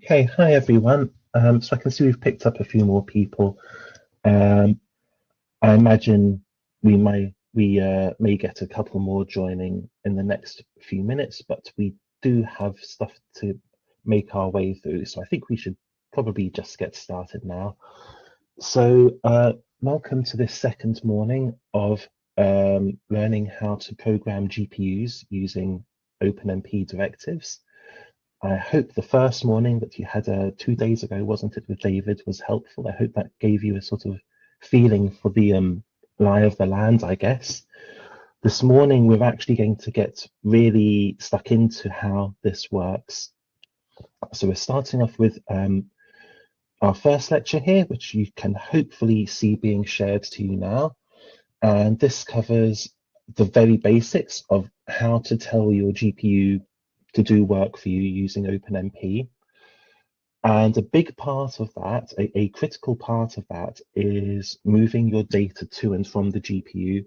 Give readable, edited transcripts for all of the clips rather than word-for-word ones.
Okay, hi everyone. So I can see we've picked up a few more people. Um, I imagine we may get a couple more joining in the next few minutes, but we do have stuff to make our way through. So I think we should probably just get started now. So welcome to this second morning of learning how to program GPUs using OpenMP directives. I hope the first morning that you had 2 days ago, wasn't it, with David, was helpful. I hope that gave you a sort of feeling for the lie of the land, I guess. This morning, we're actually going to get really stuck into how this works. So we're starting off with our first lecture here, which you can hopefully see being shared to you now. And this covers the very basics of how to tell your GPU to do work for you using OpenMP. And a big part of that, a critical part of that, is moving your data to and from the GPU.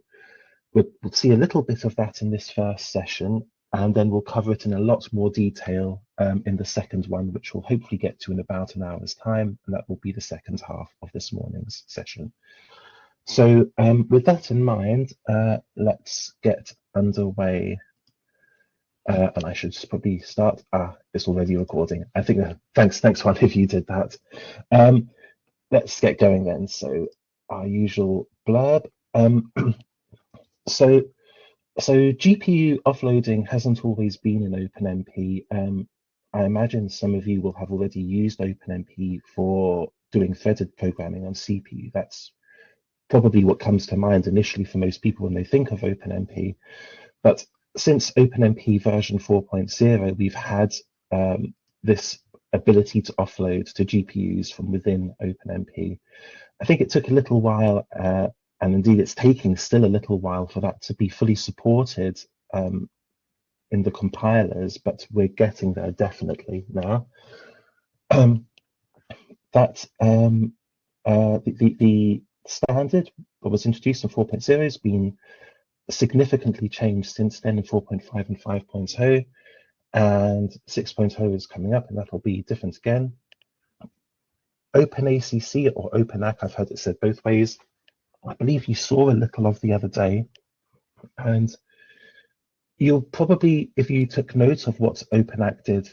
We'll see a little bit of that in this first session, and then we'll cover it in a lot more detail in the second one, which we'll hopefully get to in about an hour's time, and that will be the second half of this morning's session. So with that in mind, let's get underway. And I should probably start. It's already recording. I think thanks one if you did that. Let's get going then. So our usual blurb. So GPU offloading hasn't always been in OpenMP. I imagine some of you will have already used OpenMP for doing threaded programming on CPU. That's probably what comes to mind initially for most people when they think of OpenMP. But since OpenMP version 4.0, we've had this ability to offload to GPUs from within OpenMP. I think it took a little while, and indeed it's taking still a little while for that to be fully supported in the compilers, but we're getting there definitely now. The standard that was introduced in 4.0 has been significantly changed since then in 4.5 and 5.0, and 6.0 is coming up, and that'll be different again. OpenACC or OpenACC, I've heard it said both ways. I believe you saw a little of the other day, and you'll probably, if you took note of what OpenACC did,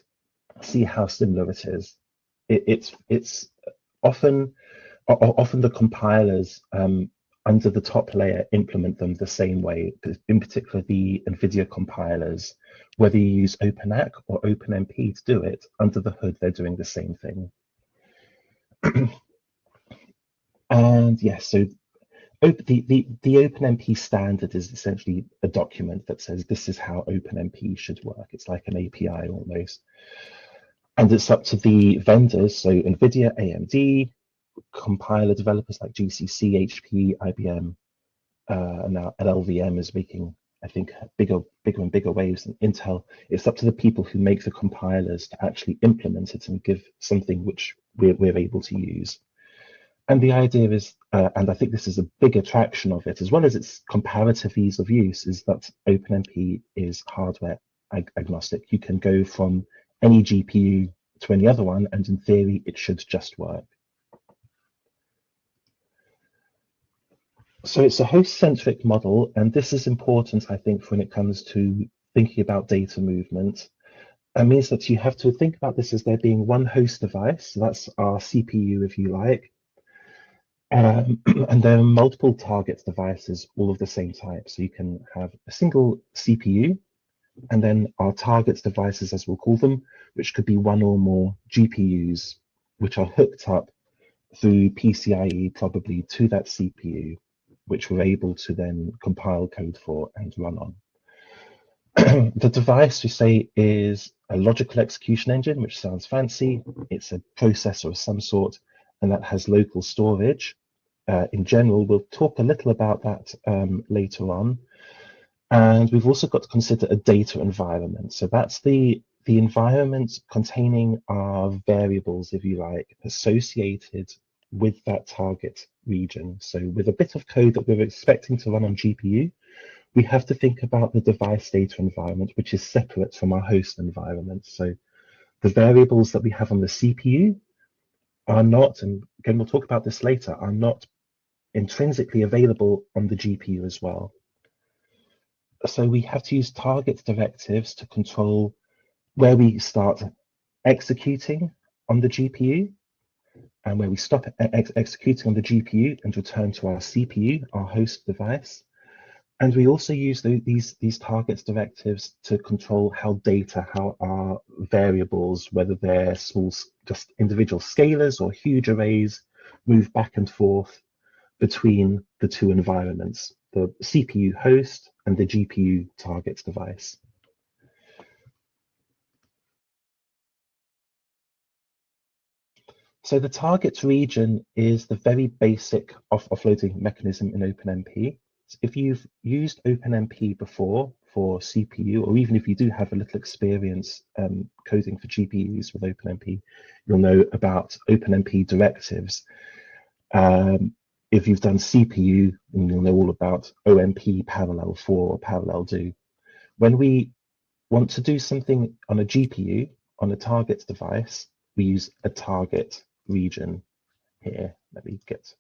see how similar it is. It's often the compilers under the top layer implement them the same way, in particular the NVIDIA compilers. Whether you use OpenACC or OpenMP to do it, under the hood they're doing the same thing. And yes, so the OpenMP standard is essentially a document that says this is how OpenMP should work. It's like an API almost. And it's up to the vendors, so NVIDIA, AMD, compiler developers like GCC, HP, IBM, and now LLVM is making, I think, bigger and bigger waves than Intel. It's up to the people who make the compilers to actually implement it and give something which we're able to use. And the idea is, and I think this is a big attraction of it, as well as its comparative ease of use, is that OpenMP is hardware agnostic. You can go from any GPU to any other one, and in theory, it should just work. So it's a host-centric model, and this is important, I think, when it comes to thinking about data movement. That means that you have to think about this as there being one host device, so that's our CPU, if you like, and there are multiple target devices, all of the same type. So you can have a single CPU, and then our target devices, as we'll call them, which could be one or more GPUs, which are hooked up through PCIe probably to that CPU, which we're able to then compile code for and run on. The device, we say, is a logical execution engine, which sounds fancy. It's a processor of some sort, and that has local storage. In general, we'll talk a little about that later on. And we've also got to consider a data environment. So that's the environment containing our variables, if you like, associated with that target region. So with a bit of code that we're expecting to run on GPU, we have to think about the device data environment, which is separate from our host environment. So the variables that we have on the CPU are not, and again, we'll talk about this later, are not intrinsically available on the GPU as well. So we have to use target directives to control where we start executing on the GPU and where we stop executing on the GPU and return to our CPU, our host device. And we also use these target directives to control how our variables, whether they're small, just individual scalars or huge arrays, move back and forth between the two environments, the CPU host and the GPU target device. So the target region is the very basic offloading mechanism in OpenMP. So if you've used OpenMP before for CPU, or even if you do have a little experience coding for GPUs with OpenMP, you'll know about OpenMP directives. If you've done CPU, then you'll know all about OMP parallel for or parallel do. When we want to do something on a GPU, on a target device, we use a target region here. Let me get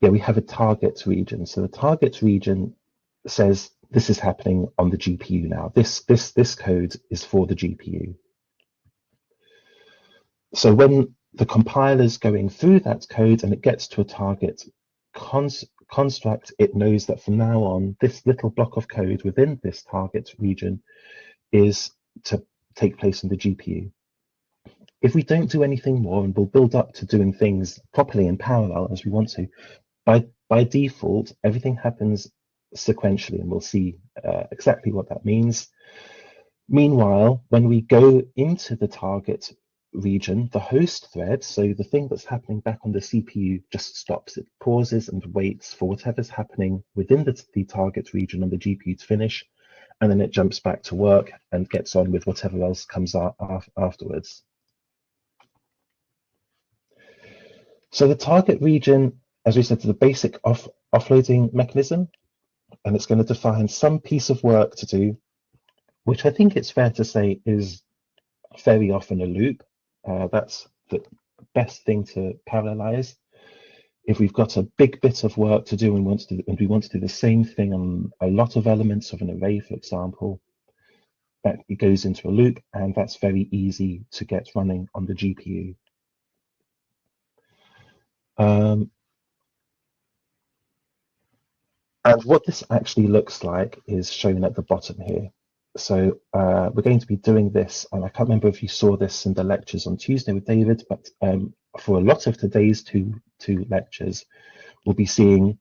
we have a target region. So the target region says this is happening on the GPU now. This code is for the GPU. So when the compiler is going through that code and it gets to a target construct, it knows that from now on, this little block of code within this target region is to take place on the GPU. If we don't do anything more, and we'll build up to doing things properly in parallel as we want to, by default, everything happens sequentially, and we'll see exactly what that means. Meanwhile, when we go into the target region, the host thread, so the thing that's happening back on the CPU, just stops. It pauses and waits for whatever's happening within the target region on the GPU to finish, and then it jumps back to work and gets on with whatever else comes afterwards. So the target region, as we said, is the basic offloading mechanism, and it's going to define some piece of work to do, which I think it's fair to say is very often a loop. That's the best thing to parallelize. If we've got a big bit of work to do and we want to do the same thing on a lot of elements of an array, for example, that it goes into a loop, and that's very easy to get running on the GPU. And what this actually looks like is shown at the bottom here. So we're going to be doing this, and I can't remember if you saw this in the lectures on Tuesday with David, but for a lot of today's two lectures, we'll be seeing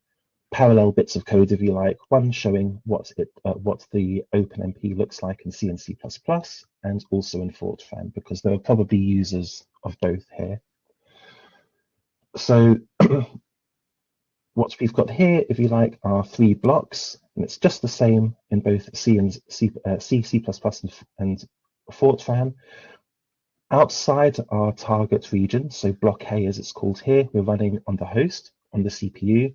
parallel bits of code, if you like, one showing what the OpenMP looks like in C and C++, and also in Fortran, because there are probably users of both here. So what we've got here, if you like, are 3 blocks, and it's just the same in both C, C++, and Fortran. Outside our target region, so block A as it's called here, we're running on the host, on the CPU.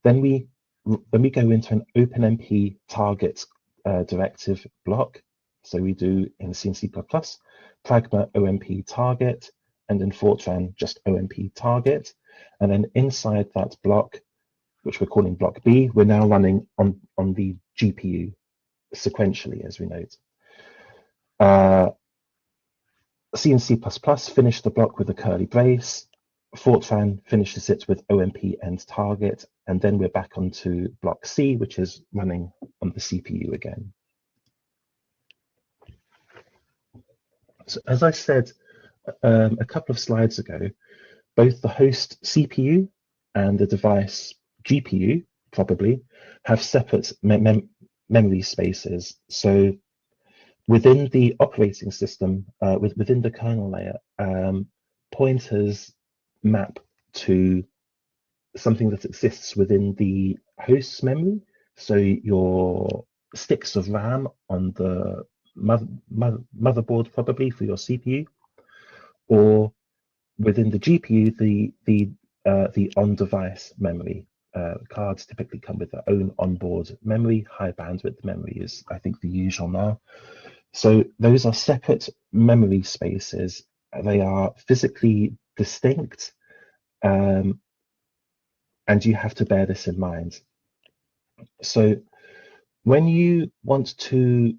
Then we go into an OpenMP target directive block. So we do in C and C++, pragma OMP target, and in Fortran, just OMP target. And then inside that block, which we're calling block B, we're now running on the GPU sequentially, as we note. C and C++ finish the block with a curly brace. Fortran finishes it with OMP and target, and then we're back onto block C, which is running on the CPU again. So as I said a couple of slides ago, both the host CPU and the device GPU probably have separate memory spaces. So within the operating system, within the kernel layer, pointers map to something that exists within the host's memory. So your sticks of RAM on the motherboard, probably for your CPU, or within the GPU, the on-device memory. cards typically come with their own onboard memory. High bandwidth memory is, I think, the usual now. So those are separate memory spaces. They are physically distinct, and you have to bear this in mind. So when you want to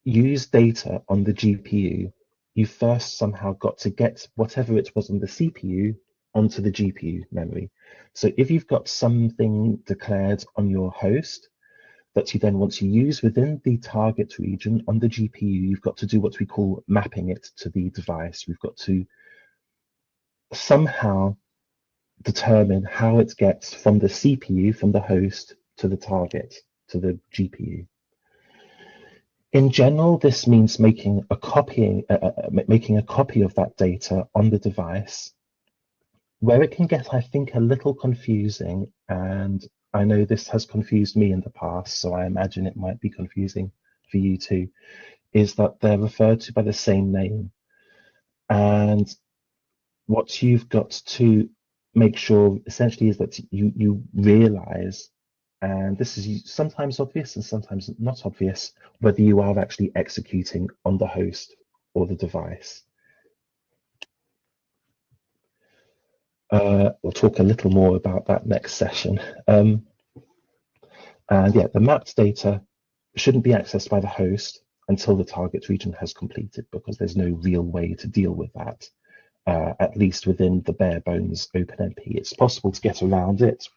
use data on the GPU, you first somehow got to get whatever it was on the CPU onto the GPU memory. So if you've got something declared on your host that you then want to use within the target region on the GPU, you've got to do what we call mapping it to the device. We've got to somehow determine how it gets from the CPU, from the host, to the target, to the GPU. In general, this means making a copy of that data on the device. Where it can get, I think, a little confusing, and I know this has confused me in the past, so I imagine it might be confusing for you too, is that they're referred to by the same name. And what you've got to make sure essentially is that you realize, and this is sometimes obvious and sometimes not obvious, whether you are actually executing on the host or the device. We'll talk a little more about that next session. And yeah, the mapped data shouldn't be accessed by the host until the target region has completed, because there's no real way to deal with that, at least within the bare bones OpenMP. It's possible to get around it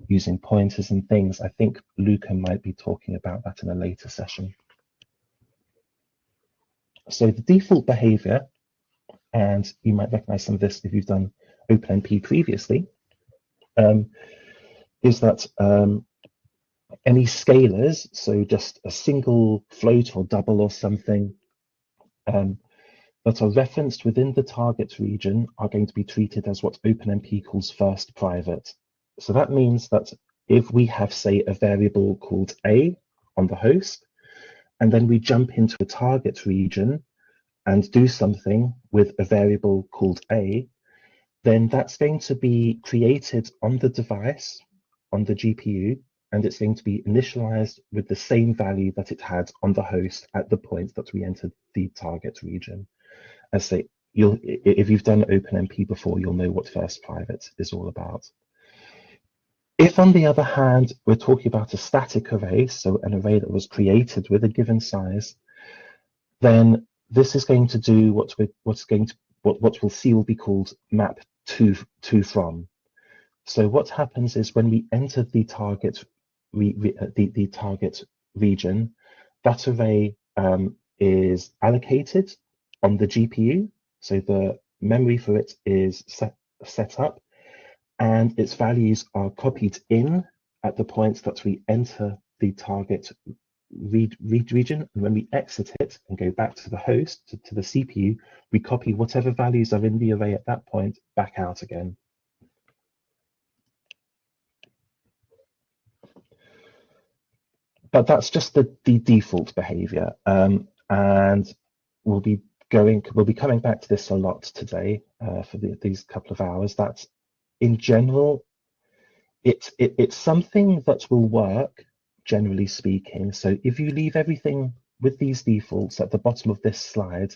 using pointers and things. I think Luca might be talking about that in a later session. So the default behavior, and you might recognize some of this if you've done OpenMP previously, is that any scalars, so just a single float or double or something, that are referenced within the target region are going to be treated as what OpenMP calls first private. So that means that if we have, say, a variable called A on the host, and then we jump into a target region and do something with a variable called A, then that's going to be created on the device, on the GPU, and it's going to be initialized with the same value that it had on the host at the point that we entered the target region. As say, if you've done OpenMP before, you'll know what first private is all about. If, on the other hand, we're talking about a static array, so an array that was created with a given size, then this is going to do what we'll see will be called map to from. So what happens is when we enter the target region, that array is allocated on the GPU. So the memory for it is set up, and its values are copied in at the point that we enter the target region. And when we exit it and go back to the host, to the CPU, we copy whatever values are in the array at that point back out again. But that's just the default behavior, and we'll be coming back to this a lot today for these couple of hours. That in general, it's something that will work, generally speaking. So if you leave everything with these defaults at the bottom of this slide,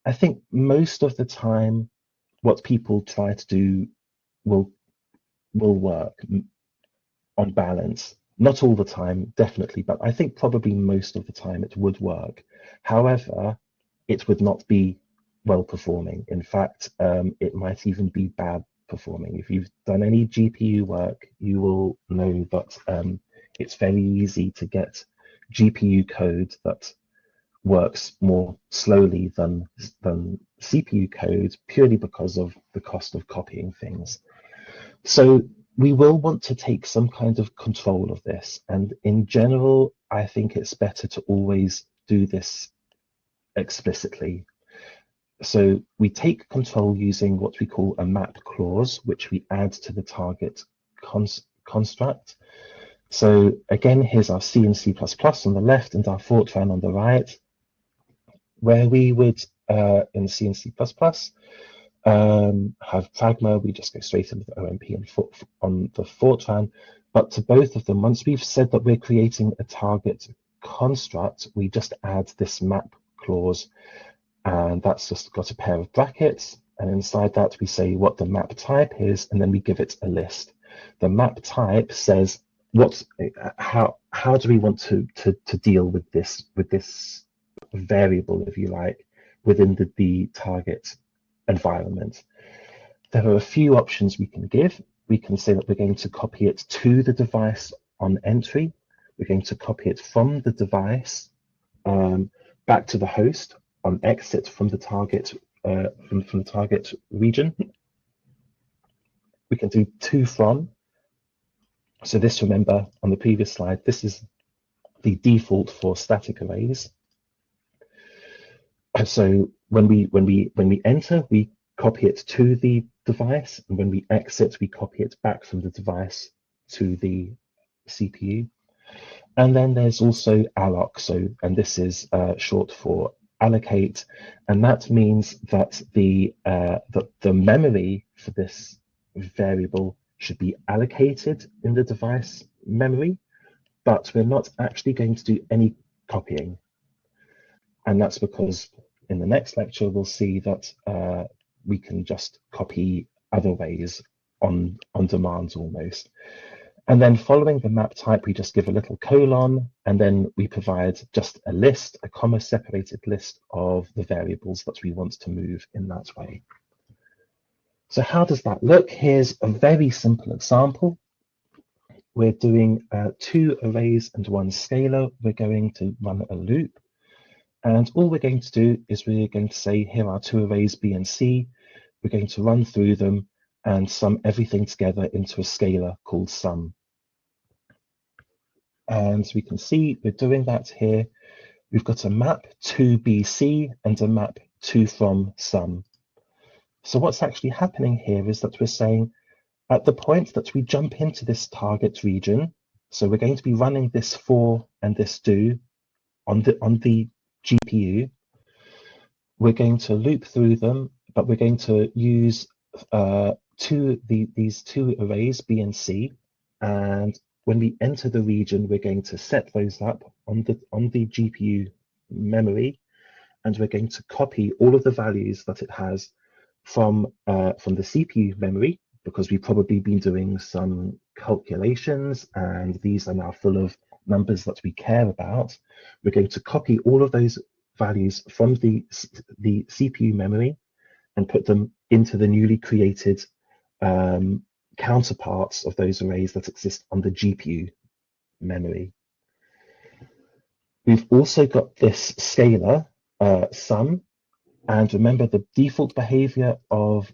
I think most of the time what people try to do will work on balance. Not all the time, definitely, but I think probably most of the time it would work. However, it would not be well performing. In fact, it might even be bad performing. If you've done any GPU work, you will know that it's very easy to get GPU code that works more slowly than CPU code, purely because of the cost of copying things. So we will want to take some kind of control of this, and in general, I think it's better to always do this explicitly. So we take control using what we call a map clause, which we add to the target construct. So again, here's our C and C++ on the left and our Fortran on the right, where we would, in C and C++, have Pragma, we just go straight into the OMP and on the Fortran. But to both of them, once we've said that we're creating a target construct, we just add this map clause, and that's just got a pair of brackets. And inside that, we say what the map type is, and then we give it a list. The map type says how do we want to deal with this variable, if you like, within the target environment. There are a few options we can give. We can say that we're going to copy it to the device on entry. We're going to copy it from the device back to the host on exit from the target from the target region. We can do to from. So this, remember, on the previous slide, this is the default for static arrays. So when we enter, we copy it to the device, and when we exit, we copy it back from the device to the CPU. And then there's also alloc, and this is short for allocate, and that means that the memory for this variable should be allocated in the device memory, but we're not actually going to do any copying. And that's because in the next lecture, we'll see that we can just copy other ways on demand almost. And then following the map type, we just give a little colon, and then we provide just a list, a comma separated list of the variables that we want to move in that way. So how does that look? Here's a very simple example. We're doing 2 arrays and 1 scalar. We're going to run a loop. And all we're going to do is we're going to say, here are 2 arrays, B and C. We're going to run through them and sum everything together into a scalar called sum. And we can see we're doing that here. We've got a map to BC and a map to from sum. So what's actually happening here is that we're saying at the point that we jump into this target region, so we're going to be running this for and this do on the GPU, we're going to loop through them, but we're going to use these 2 arrays, B and C, and when we enter the region, we're going to set those up on the GPU memory, and we're going to copy all of the values that it has from the CPU memory, because we've probably been doing some calculations, and these are now full of numbers that we care about. We're going to copy all of those values from the CPU memory and put them into the newly created counterparts of those arrays that exist on the GPU memory. We've also got this scalar sum, and remember the default behavior of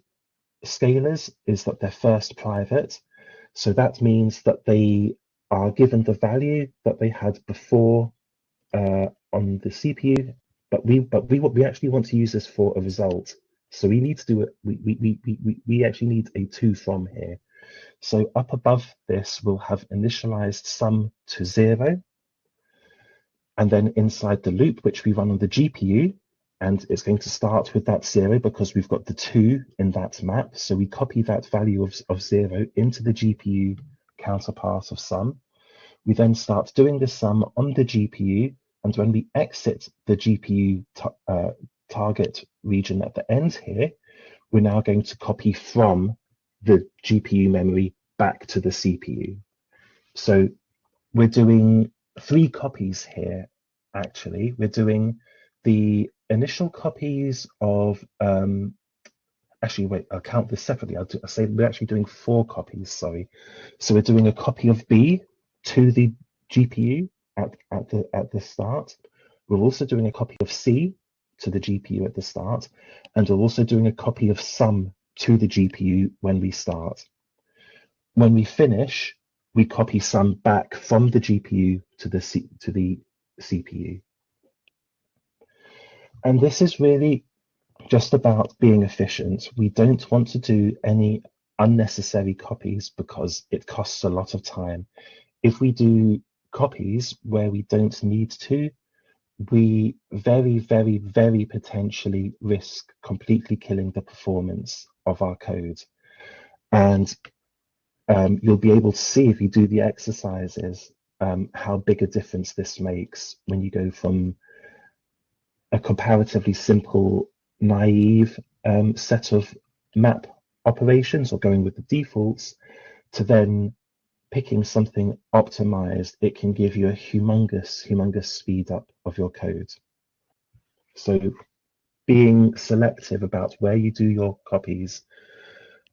scalars is that they're first private. So that means that they are given the value that they had before on the CPU, but we actually want to use this for a result. So we need to do it. We actually need a to from here. So up above this, we'll have initialized sum to 0, and then inside the loop, which we run on the GPU, and it's going to start with that 0 because we've got the 2 in that map. So we copy that value of 0 into the GPU counterpart of sum. We then start doing the sum on the GPU, and when we exit the GPU target region at the end here, we're now going to copy from the GPU memory back to the CPU. So we're doing 3 copies here, actually. We're doing the initial copies of, actually, wait, I'll count this separately. I'll say we're actually doing 4 copies, sorry. So we're doing a copy of B to the GPU at the start. We're also doing a copy of C to the GPU at the start, and we're also doing a copy of sum to the GPU when we start. When we finish, we copy sum back from the GPU to the CPU. And this is really just about being efficient. We don't want to do any unnecessary copies because it costs a lot of time. If we do copies where we don't need to, we very, very, very potentially risk completely killing the performance of our code. And you'll be able to see if you do the exercises how big a difference this makes when you go from a comparatively simple, naive set of map operations or going with the defaults to then picking something optimized. It can give you a humongous speed up of your code. So being selective about where you do your copies,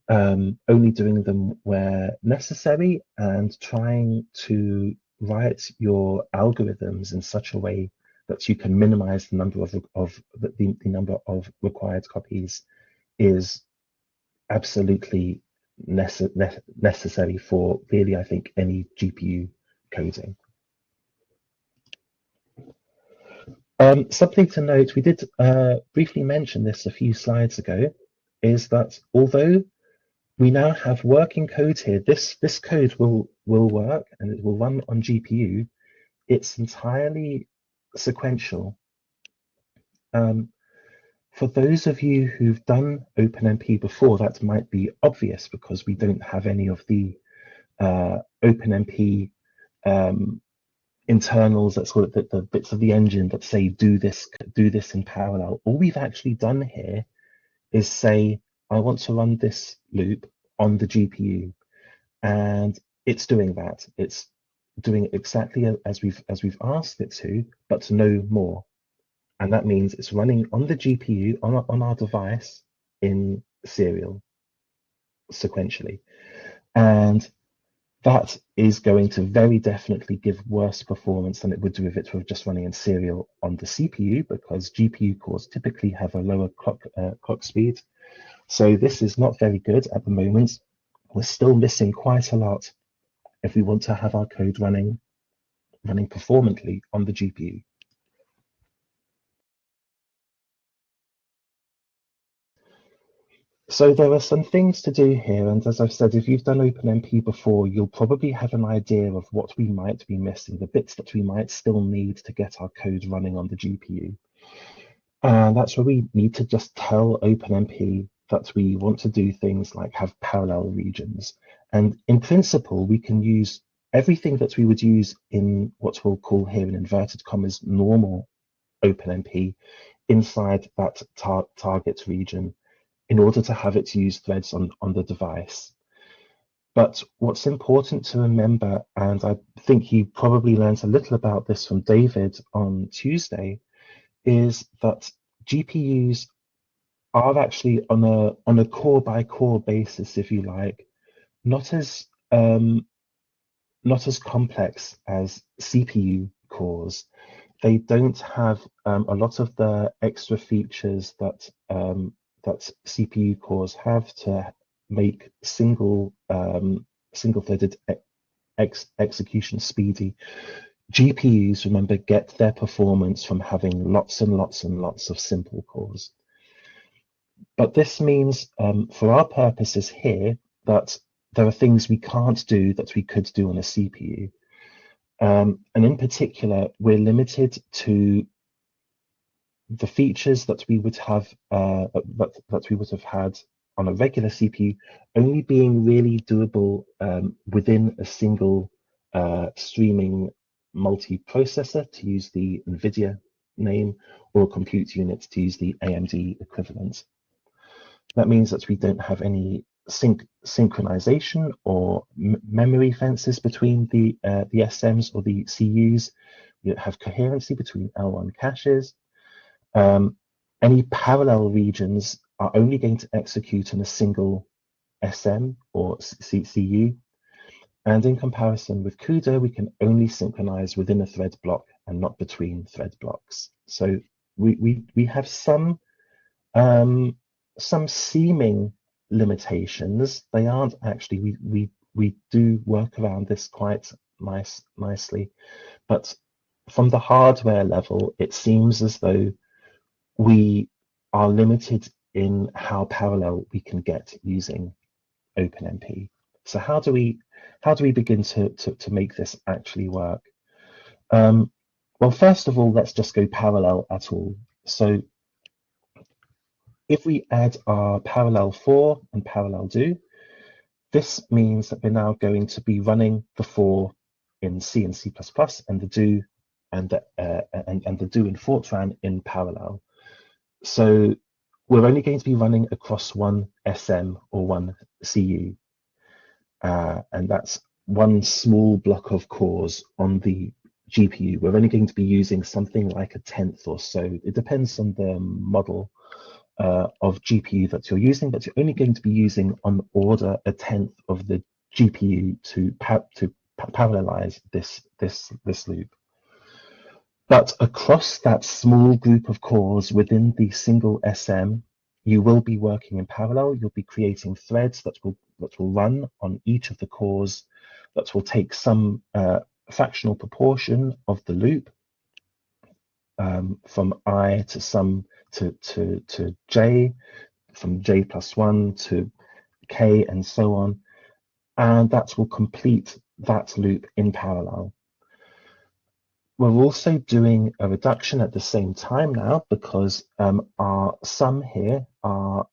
only doing them where necessary, and trying to write your algorithms in such a way that you can minimize the number of the number of required copies is absolutely necessary for really, I think, any GPU coding. Something to note, we did briefly mention this a few slides ago, is that although we now have working code here, this code will work and it will run on GPU. It's entirely sequential. For those of you who've done OpenMP before, that might be obvious because we don't have any of the OpenMP internals, that's sort of the bits of the engine that say do this in parallel. All we've actually done here is say, I want to run this loop on the GPU, and it's doing that. It's doing it exactly as we've asked it to, but no more. And that means it's running on the GPU on our device in serial sequentially. And that is going to very definitely give worse performance than it would do if it were just running in serial on the CPU, because GPU cores typically have a lower clock speed. So this is not very good at the moment. We're still missing quite a lot if we want to have our code running performantly on the GPU. So there are some things to do here, and as I've said, if you've done OpenMP before, you'll probably have an idea of what we might be missing, the bits that we might still need to get our code running on the GPU. And that's where we need to just tell OpenMP that we want to do things like have parallel regions. And in principle, we can use everything that we would use in what we'll call here in inverted commas normal OpenMP inside that target region in order to have it use threads on the device. But what's important to remember, and I think you probably learned a little about this from David on Tuesday, is that GPUs are actually on a core by core basis, if you like, not as complex as CPU cores. They don't have a lot of the extra features that that CPU cores have to make single-threaded execution speedy. GPUs, remember, get their performance from having lots and lots and lots of simple cores. But this means, for our purposes here, that there are things we can't do that we could do on a CPU. And in particular, we're limited to the features that we would have that we would have had on a regular CPU only being really doable within a single streaming multiprocessor, to use the NVIDIA name, or a compute unit, to use the AMD equivalent. That means that we don't have any synchronization or memory fences between the SMs or the CUs. We don't have coherency between L1 caches. Any parallel regions are only going to execute in a single SM or CU. And in comparison with CUDA, we can only synchronize within a thread block and not between thread blocks. So we have some seeming limitations. They aren't actually. We do work around this quite nicely, but from the hardware level, it seems as though we are limited in how parallel we can get using OpenMP. So how do we begin to make this actually work? Well, first of all, let's just go parallel at all. So if we add our parallel for and parallel do, this means that we're now going to be running the for in C and C++ and the do and the do in Fortran in parallel. So we're only going to be running across one SM or one CU, and that's one small block of cores on the GPU. We're only going to be using something like a tenth or so. It depends on the model of GPU that you're using, but you're only going to be using on order a tenth of the GPU to parallelize this loop. But across that small group of cores within the single SM, you will be working in parallel. You'll be creating threads that will run on each of the cores, that will take some fractional proportion of the loop, from I to some to j, from j plus 1 to k, and so on, and that will complete that loop in parallel. We're also doing a reduction at the same time now, because our sum here, our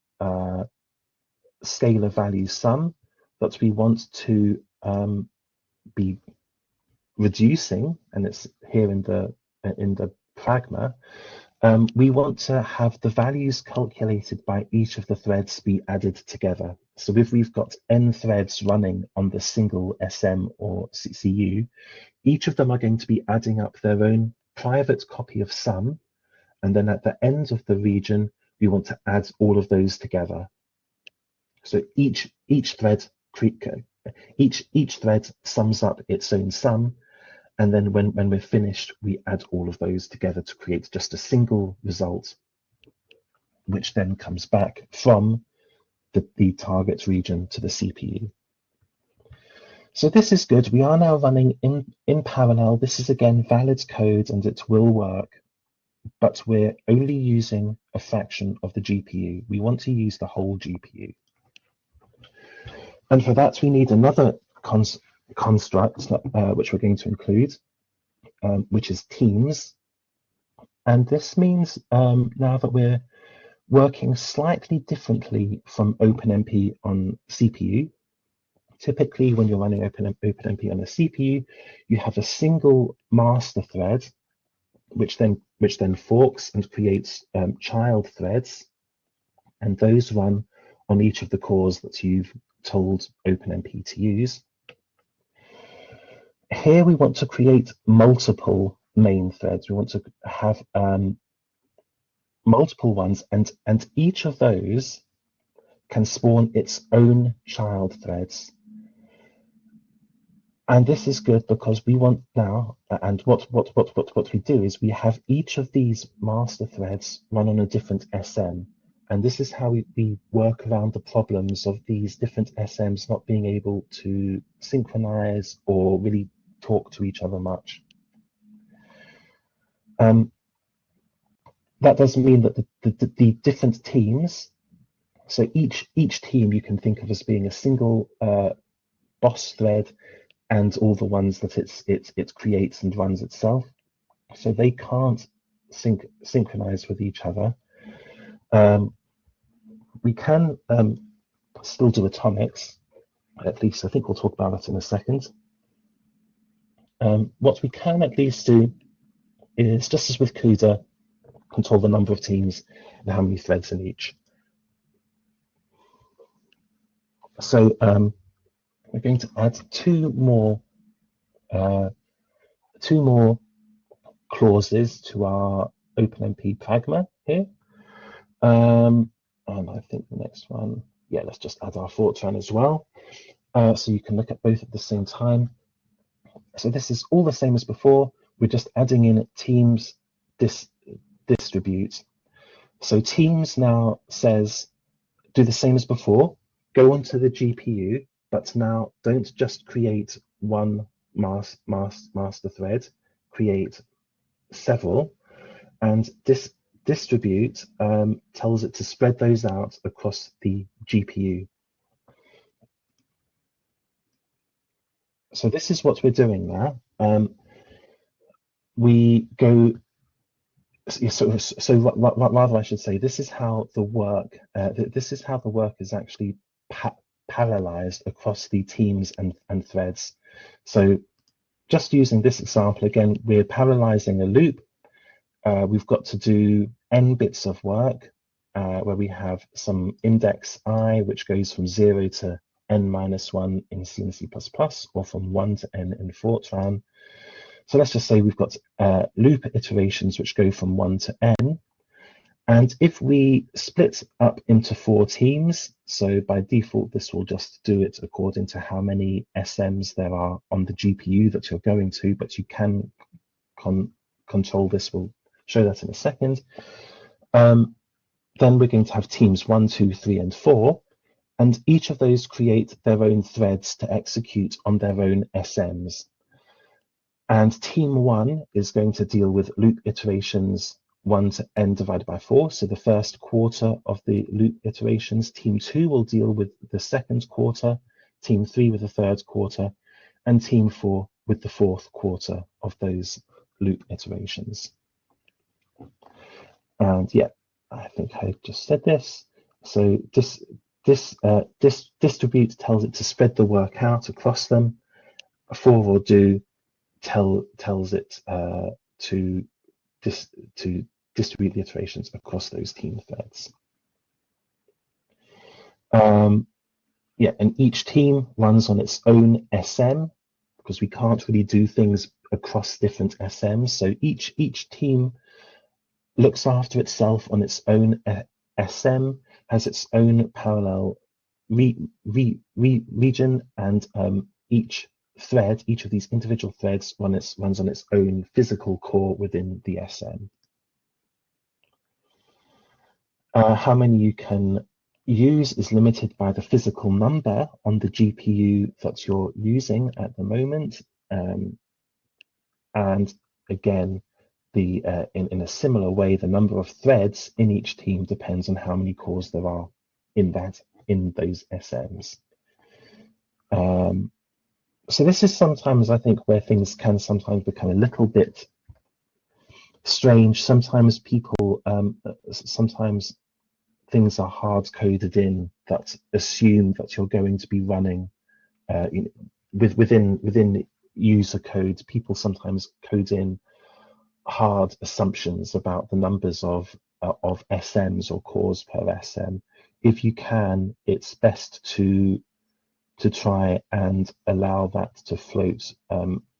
scalar value sum that we want to be reducing, and it's here in the pragma. We want to have the values calculated by each of the threads be added together. So if we've got n threads running on the single SM or CU, each of them are going to be adding up their own private copy of sum, and then at the end of the region, we want to add all of those together. So each thread sums up its own sum, and then when we're finished, we add all of those together to create just a single result, which then comes back from the target region to the CPU. So this is good. We are now running in parallel. This is again valid code and it will work, but we're only using a fraction of the GPU. We want to use the whole GPU. And for that, we need another construct, which we're going to include, which is teams. And this means now that we're working slightly differently from OpenMP on CPU. Typically, when you're running OpenMP on a CPU, you have a single master thread, which then forks and creates child threads, and those run on each of the cores that you've told OpenMP to use. Here we want to create multiple main threads. We want to have multiple ones, and each of those can spawn its own child threads. And this is good because we want now, and what we do is we have each of these master threads run on a different SM. And this is how we work around the problems of these different SMs not being able to synchronize or really talk to each other much. That doesn't mean that the different teams, so each team you can think of as being a single boss thread, and all the ones that it creates and runs itself. So they can't synchronize with each other. We can still do atomics, at least I think we'll talk about that in a second. What we can at least do is, just as with CUDA, control the number of teams and how many threads in each. So we're going to add two more clauses to our OpenMP pragma here. And I think the next one, yeah, let's just add our Fortran as well. So you can look at both at the same time. So this is all the same as before. We're just adding in teams distribute. So teams now says, do the same as before, go onto the GPU, but now don't just create one master thread, create several, and distribute tells it to spread those out across the GPU. So this is what we're doing now. we go. So rather, I should say, this is how the work. This is how the work is actually parallelized across the teams and threads. So just using this example again, we're parallelizing a loop. We've got to do n bits of work where we have some index I, which goes from 0 to n minus 1 in C and C++, or from 1 to n in Fortran. So let's just say we've got loop iterations which go from 1 to n. And if we split up into 4 teams, so by default, this will just do it according to how many SMs there are on the GPU that you're going to, but you can control this. We'll show that in a second. Then we're going to have teams 1, 2, 3, and 4. And each of those create their own threads to execute on their own SMs. And team 1 is going to deal with loop iterations 1 to n divided by 4, so the first quarter of the loop iterations. Team 2 will deal with the second quarter, team 3 with the third quarter, and team 4 with the fourth quarter of those loop iterations. And yeah, I think I just said this. So this distribute tells it to spread the work out across them. For or do tells it to distribute the iterations across those team threads. Yeah, and each team runs on its own SM because we can't really do things across different SMs. So each team looks after itself on its own SM, has its own parallel region, and each of these individual threads runs on its own physical core within the SM. How many you can use is limited by the physical number on the GPU that you're using at the moment. And again, in a similar way, the number of threads in each team depends on how many cores there are in those SMs. So this is sometimes, I think, where things can sometimes become a little bit strange. Sometimes sometimes things are hard coded in that assume that you're going to be running within user code. People sometimes code in hard assumptions about the numbers of SMs or cores per SM. If you can, it's best to try and allow that to float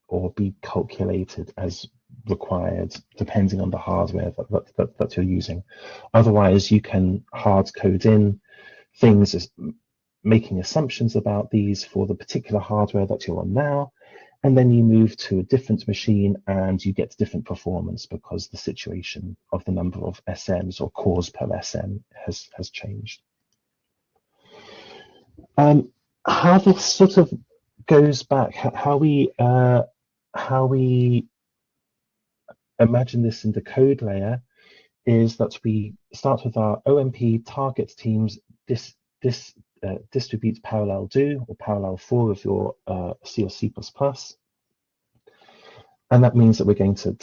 or be calculated as required, depending on the hardware that you're using. Otherwise, you can hard code in things as making assumptions about these for the particular hardware that you're on now, and then you move to a different machine and you get different performance because the situation of the number of SMs or cores per SM has changed. How this sort of goes back, how we imagine this in the code layer is that we start with our OMP target teams. This distributes parallel do or parallel for of your C or C++, and that means that we're going to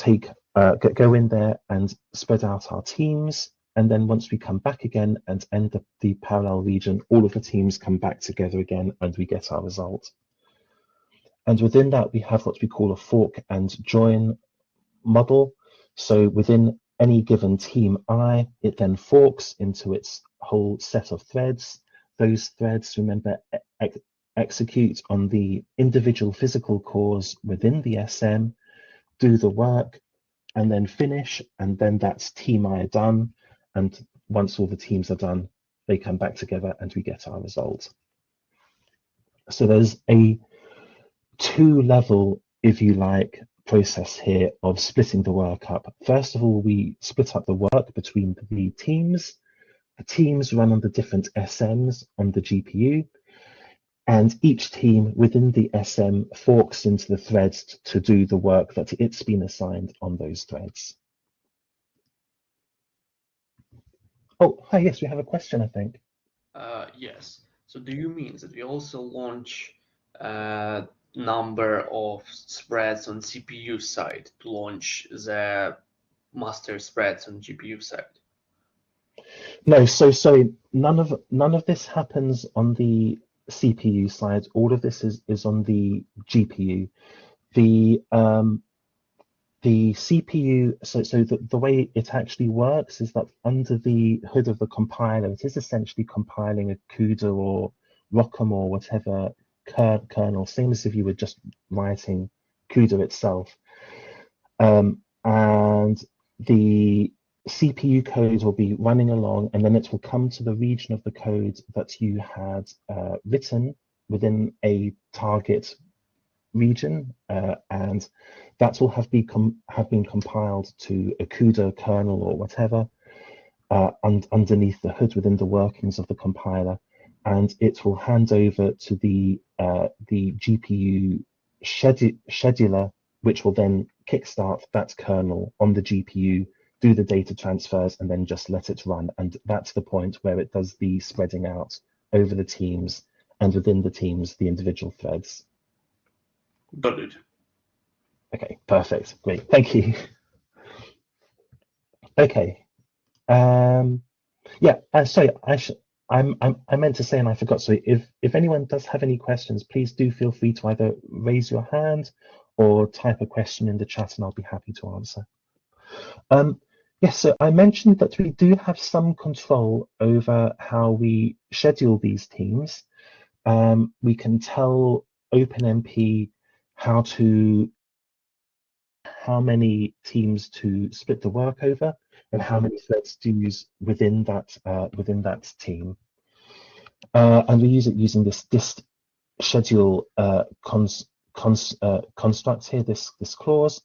go in there and spread out our teams. And then once we come back again and end the parallel region, all of the teams come back together again and we get our result. And within that, we have what we call a fork and join model. So within any given team I, it then forks into its whole set of threads. Those threads, remember, execute on the individual physical cores within the SM, do the work, and then finish, and then that's team I done. And once all the teams are done, they come back together and we get our result. So there's a two-level, if you like, process here of splitting the work up. First of all, we split up the work between the teams. The teams run on the different SMs on the GPU, and each team within the SM forks into the threads to do the work that it's been assigned on those threads. Oh, hi, yes, we have a question, I think. Yes. So do you mean that we also launch number of threads on CPU side to launch the master threads on GPU side? No, so none of this happens on the CPU side. All of this is on the GPU. The CPU, so the way it actually works is that under the hood of the compiler, it is essentially compiling a CUDA or ROCm or whatever kernel, same as if you were just writing CUDA itself. And the CPU code will be running along, and then it will come to the region of the code that you had written within a target region, and that will have been compiled to a CUDA kernel or whatever underneath the hood within the workings of the compiler, and it will hand over to the GPU scheduler, which will then kickstart that kernel on the GPU, do the data transfers, and then just let it run. And that's the point where it does the spreading out over the teams, and within the teams, the individual threads. Got it. Okay, perfect. Great. Thank you. Okay. Yeah, sorry, I meant to say, and I forgot. So if anyone does have any questions, please do feel free to either raise your hand or type a question in the chat, and I'll be happy to answer. Yes, so I mentioned that we do have some control over how we schedule these teams. We can tell OpenMP how many teams to split the work over, and how many threads to use within that team. And we use it using this dist schedule construct here, this clause.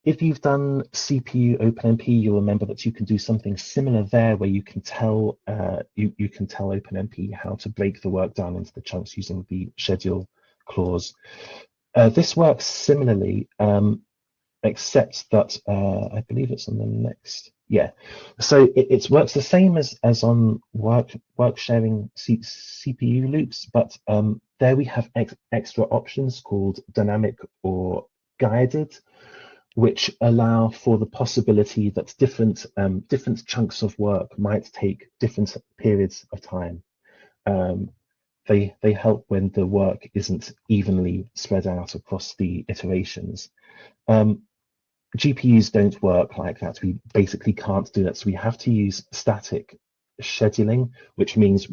If you've done CPU OpenMP, you'll remember that you can do something similar there, where you can tell you can tell OpenMP how to break the work down into the chunks using the schedule clause. This works similarly, except that I believe it's on the next. Yeah, so it works the same as on work sharing CPU loops, but there we have extra options called dynamic or guided, which allow for the possibility that different chunks of work might take different periods of time. They help when the work isn't evenly spread out across the iterations. GPUs don't work like that. We basically can't do that. So we have to use static scheduling, which means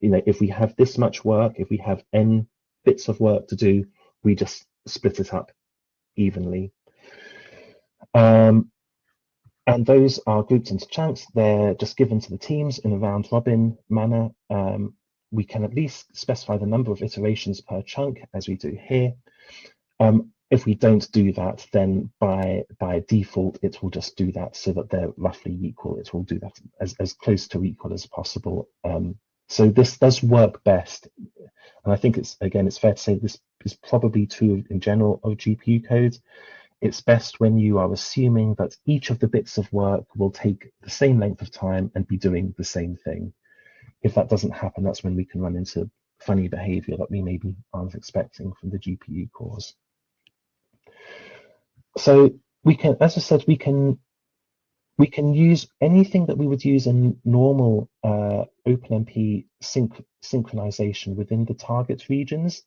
if we have this much work, if we have n bits of work to do, we just split it up evenly. And those are grouped into chunks. They're just given to the teams in a round robin manner. We can at least specify the number of iterations per chunk, as we do here. If we don't do that, then by default, it will just do that so that they're roughly equal. It will do that as close to equal as possible. So this does work best. And I think it's fair to say this is probably true in general of GPU code. It's best when you are assuming that each of the bits of work will take the same length of time and be doing the same thing. If that doesn't happen, that's when we can run into funny behavior that we maybe aren't expecting from the GPU cores. So we can, as I said, we can use anything that we would use in normal OpenMP synchronization within the target regions,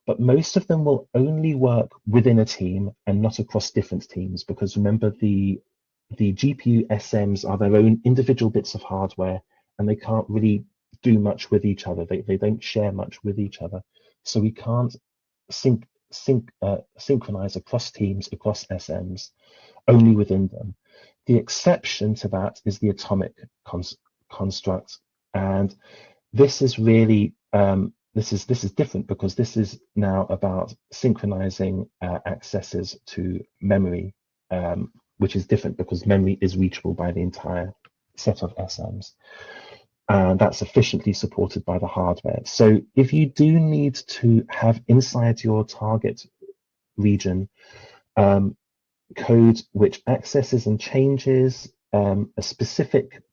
but most of them will only work within a team and not across different teams, because remember the GPU SMs are their own individual bits of hardware, and they can't really do much with each other. They don't share much with each other, so we can't synchronize across teams, across SMs, only within them. The exception to that is the atomic construct, and this is really this is different, because this is now about synchronizing accesses to memory, which is different because memory is reachable by the entire set of SMs. And that's efficiently supported by the hardware. So if you do need to have inside your target region code which accesses and changes a specific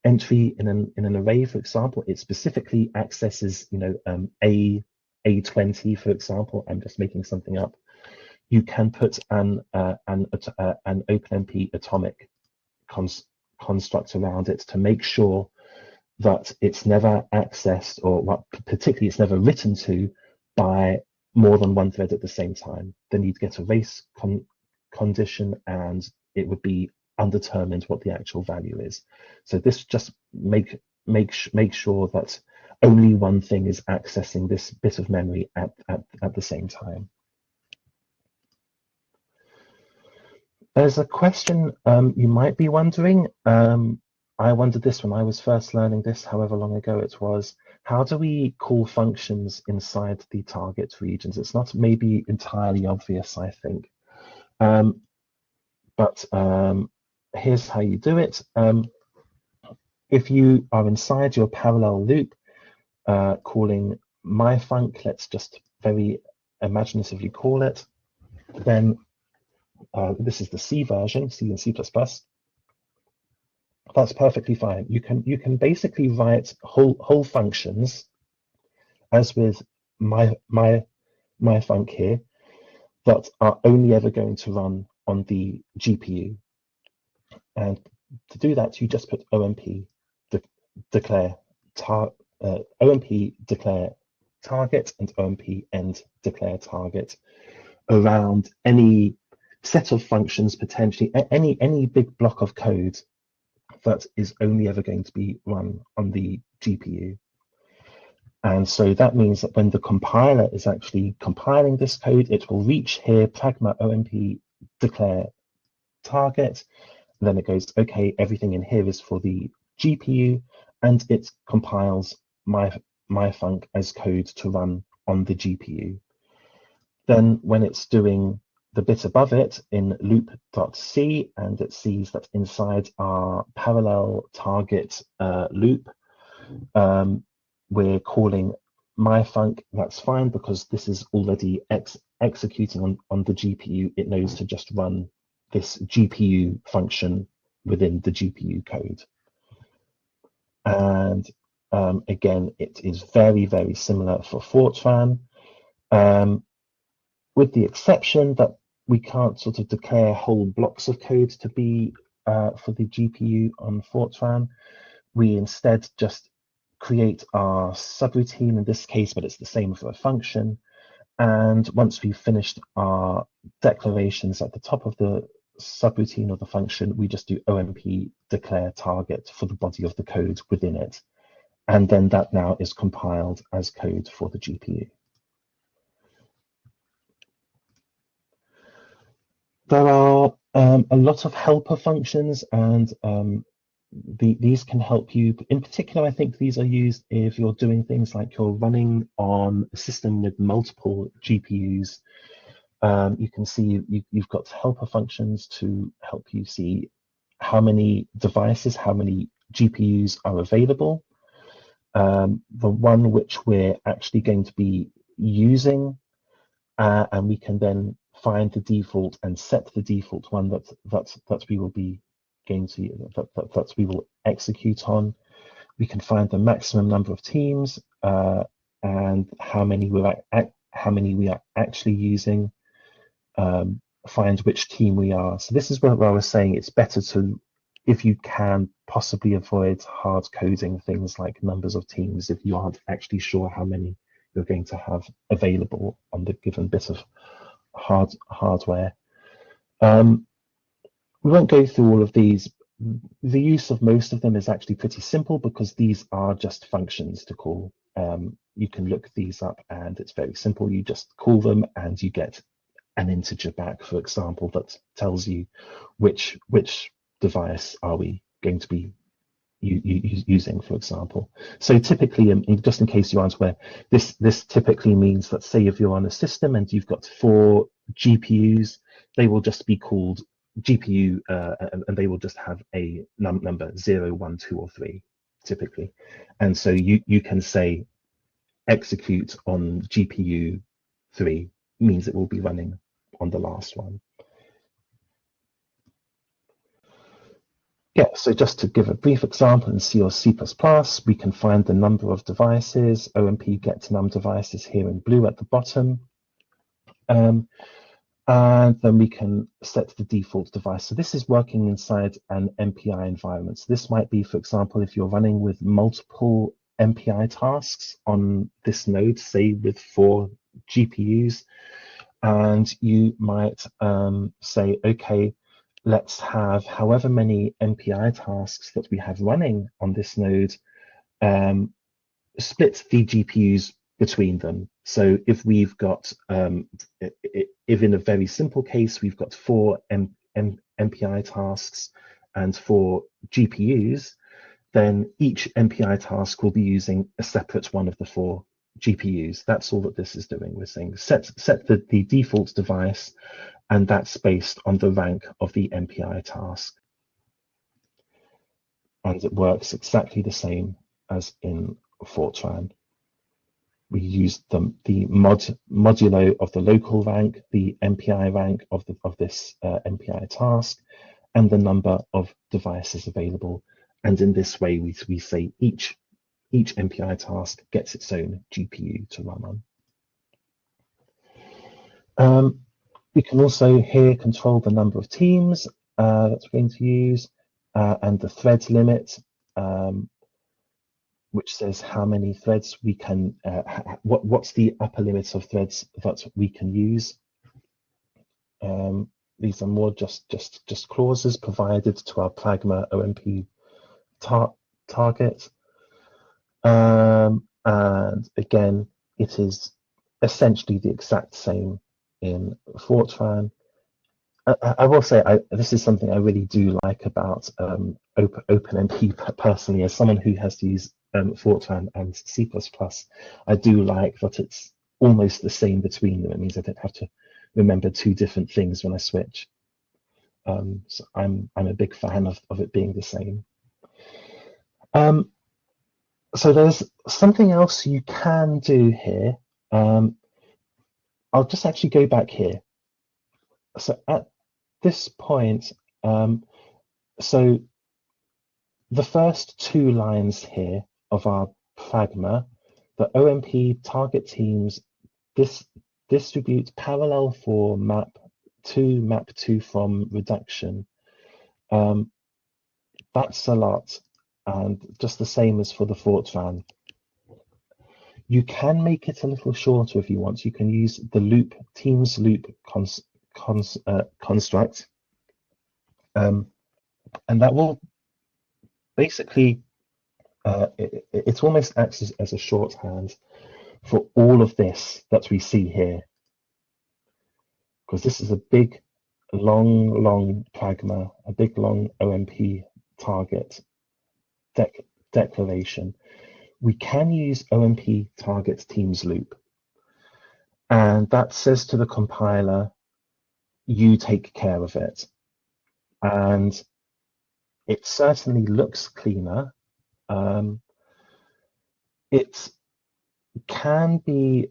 entry in an array, for example, it specifically accesses a A20, for example, I'm just making something up, you can put an OpenMP atomic construct around it to make sure that it's never accessed, or particularly it's never written to, by more than one thread at the same time. Then you'd get a race condition, and it would be undetermined what the actual value is. So this just make sure that only one thing is accessing this bit of memory at the same time. There's a question you might be wondering. I wondered this when I was first learning this, however long ago it was. How do we call functions inside the target regions? It's not maybe entirely obvious, I think. But here's how you do it. If you are inside your parallel loop, calling myfunc, let's just very imaginatively call it, then this is the C version, C and C++. That's perfectly fine. You can basically write whole functions, as with myfunc here, that are only ever going to run on the GPU. And to do that, you just put OMP declare OMP declare target and OMP end declare target around any set of functions, potentially any big block of code that is only ever going to be run on the GPU. And so that means that when the compiler is actually compiling this code, it will reach here, pragma OMP declare target. And then it goes, okay, everything in here is for the GPU, and it compiles myfunc as code to run on the GPU. Then when it's doing the bit above it in loop.c, and it sees that inside our parallel target loop, we're calling myfunc. That's fine, because this is already executing on the GPU. It knows to just run this GPU function within the GPU code. And again, it is very, very similar for Fortran, with the exception that we can't sort of declare whole blocks of code to be for the GPU on Fortran. We instead just create our subroutine in this case, but it's the same for a function. And once we've finished our declarations at the top of the subroutine of the function, we just do OMP declare target for the body of the code within it. And then that now is compiled as code for the GPU. There are a lot of helper functions, and these can help you. In particular, I think these are used if you're doing things like you're running on a system with multiple GPUs. You can see you've got helper functions to help you see how many devices, how many GPUs are available. The one which we're actually going to be using, and we can then find the default and set the default one that we will be going to that we will execute on. We can find the maximum number of teams and how many we are actually using. Find which team we are. So this is where I was saying it's better to, if you can, possibly avoid hard coding things like numbers of teams if you aren't actually sure how many you're going to have available on the given bit of hardware. We won't go through all of these. The use of most of them is actually pretty simple, because these are just functions to call. You can look these up and it's very simple. You just call them and you get an integer back, for example, that tells you which device are we going to be using, for example. So typically, just in case you aren't aware, this typically means that, say, if you're on a system and you've got 4 GPUs, they will just be called GPU, and they will just have a number 0, 1, 2, or 3, typically. And so you can say execute on GPU 3 means it will be running on the last one. Yeah, so just to give a brief example in C or C++, we can find the number of devices. OMP gets num devices here in blue at the bottom. And then we can set the default device. So this is working inside an MPI environment. So this might be, for example, if you're running with multiple MPI tasks on this node, say with 4 GPUs, and you might say, okay, let's have however many MPI tasks that we have running on this node, split the GPUs between them. So if we've got, if in a very simple case, we've got 4 MPI tasks and 4 GPUs, then each MPI task will be using a separate one of the 4 GPUs. That's all that this is doing. We're saying set the default device, and that's based on the rank of the MPI task. And it works exactly the same as in Fortran. We use the modulo of the local rank, the MPI rank of this MPI task, and the number of devices available. And in this way, we say each MPI task gets its own GPU to run on. We can also here control the number of teams that we're going to use, and the thread limit, which says how many threads we can, what's the upper limit of threads that we can use. These are more just clauses provided to our Pragma OMP target. And again, it is essentially the exact same in Fortran. I will say this is something I really do like about OpenMP personally, as someone who has to use Fortran and C++. I do like that it's almost the same between them. It means I don't have to remember 2 different things when I switch. So I'm a big fan of it being the same. So there's something else you can do here. I'll just actually go back here. So at this point, so the first 2 lines here of our Pragma, the OMP target teams, distribute parallel for map to from reduction. That's a lot, and just the same as for the Fortran. You can make it a little shorter if you want. You can use the loop teams loop construct, and that will basically it almost acts as a shorthand for all of this that we see here, because this is a big long Pragma, a big long OMP target declaration. We can use OMP target teams loop, and that says to the compiler, you take care of it. And it certainly looks cleaner. It can be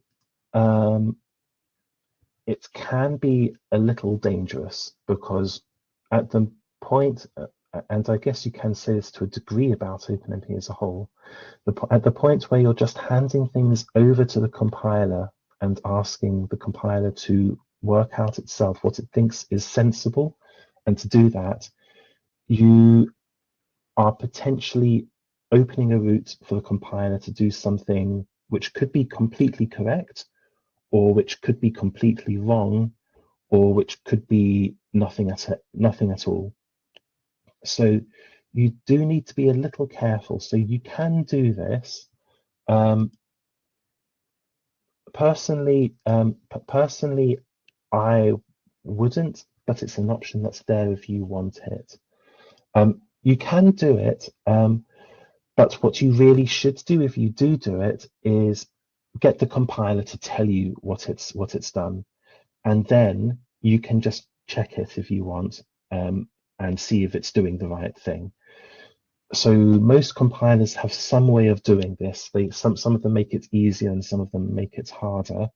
a little dangerous, because at the point, and I guess you can say this to a degree about OpenMP as a whole, at the point where you're just handing things over to the compiler and asking the compiler to work out itself what it thinks is sensible, and to do that, you are potentially opening a route for the compiler to do something which could be completely correct, or which could be completely wrong, or which could be nothing at all. So you do need to be a little careful. So you can do this. Personally, I wouldn't, but it's an option that's there if you want it. You can do it, but what you really should do if you do it is get the compiler to tell you what it's done, and then you can just check it if you want, and see if it's doing the right thing. So most compilers have some way of doing this. Some of them make it easier and some of them make it harder.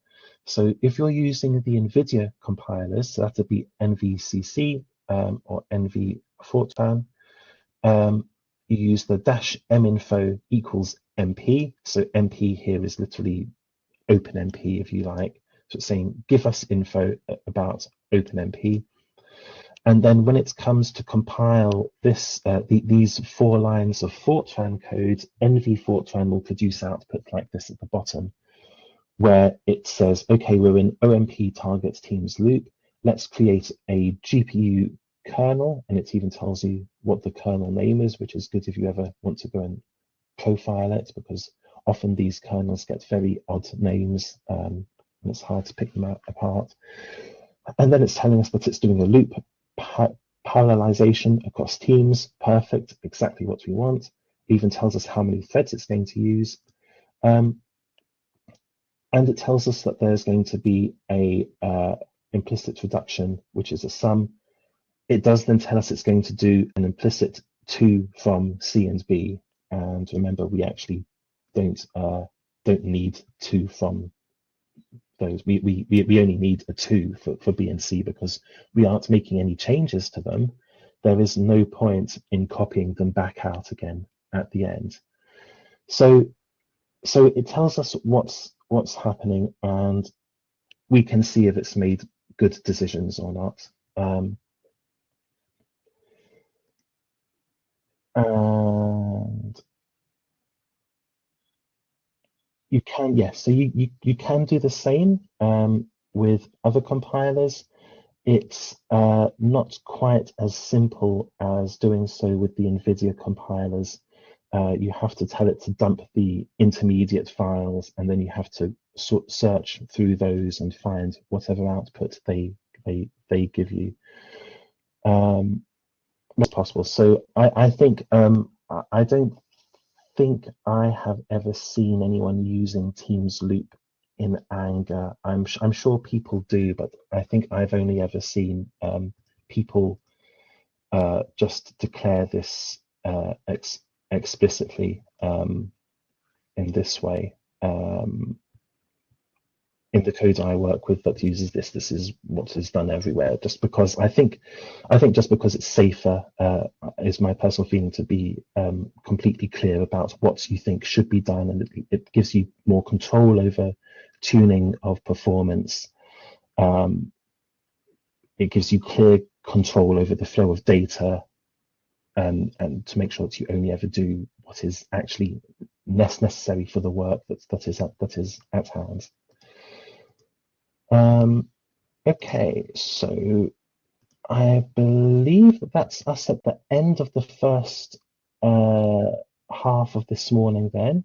So if you're using the NVIDIA compilers, so that would be NVCC or NV Fortran, you use the -minfo equals MP. So MP here is literally OpenMP, if you like. So it's saying, give us info about OpenMP. And then when it comes to compile this, these 4 lines of Fortran code, NV Fortran will produce output like this at the bottom, where it says, okay, we're in OMP targets teams loop. Let's create a GPU kernel, and it even tells you what the kernel name is, which is good if you ever want to go and profile it, because often these kernels get very odd names, and it's hard to pick them apart. And then it's telling us that it's doing a loop parallelization across teams. Perfect, exactly what we want. It even tells us how many threads it's going to use. And it tells us that there's going to be a implicit reduction, which is a sum. It does then tell us it's going to do an implicit 2 from C and B. And remember, we actually don't need 2 from those. We only need a 2 for B and C because we aren't making any changes to them. There is no point in copying them back out again at the end. So it tells us what's happening, and we can see if it's made good decisions or not. And you can, yes, so you can do the same with other compilers. It's not quite as simple as doing so with the NVIDIA compilers. You have to tell it to dump the intermediate files, and then you have to search through those and find whatever output they give you. That's possible. So I think I don't think I have ever seen anyone using Teams Loop in anger. I'm sure people do, but I think I've only ever seen people just declare this explicitly in this way. In the code I work with that uses this is what is done everywhere. Just because I think just because it's safer is my personal feeling, to be completely clear about what you think should be done, and it gives you more control over tuning of performance. It gives you clear control over the flow of data, and to make sure that you only ever do what is actually necessary for the work that is at hand. Okay, so I believe that's us at the end of the first half of this morning then.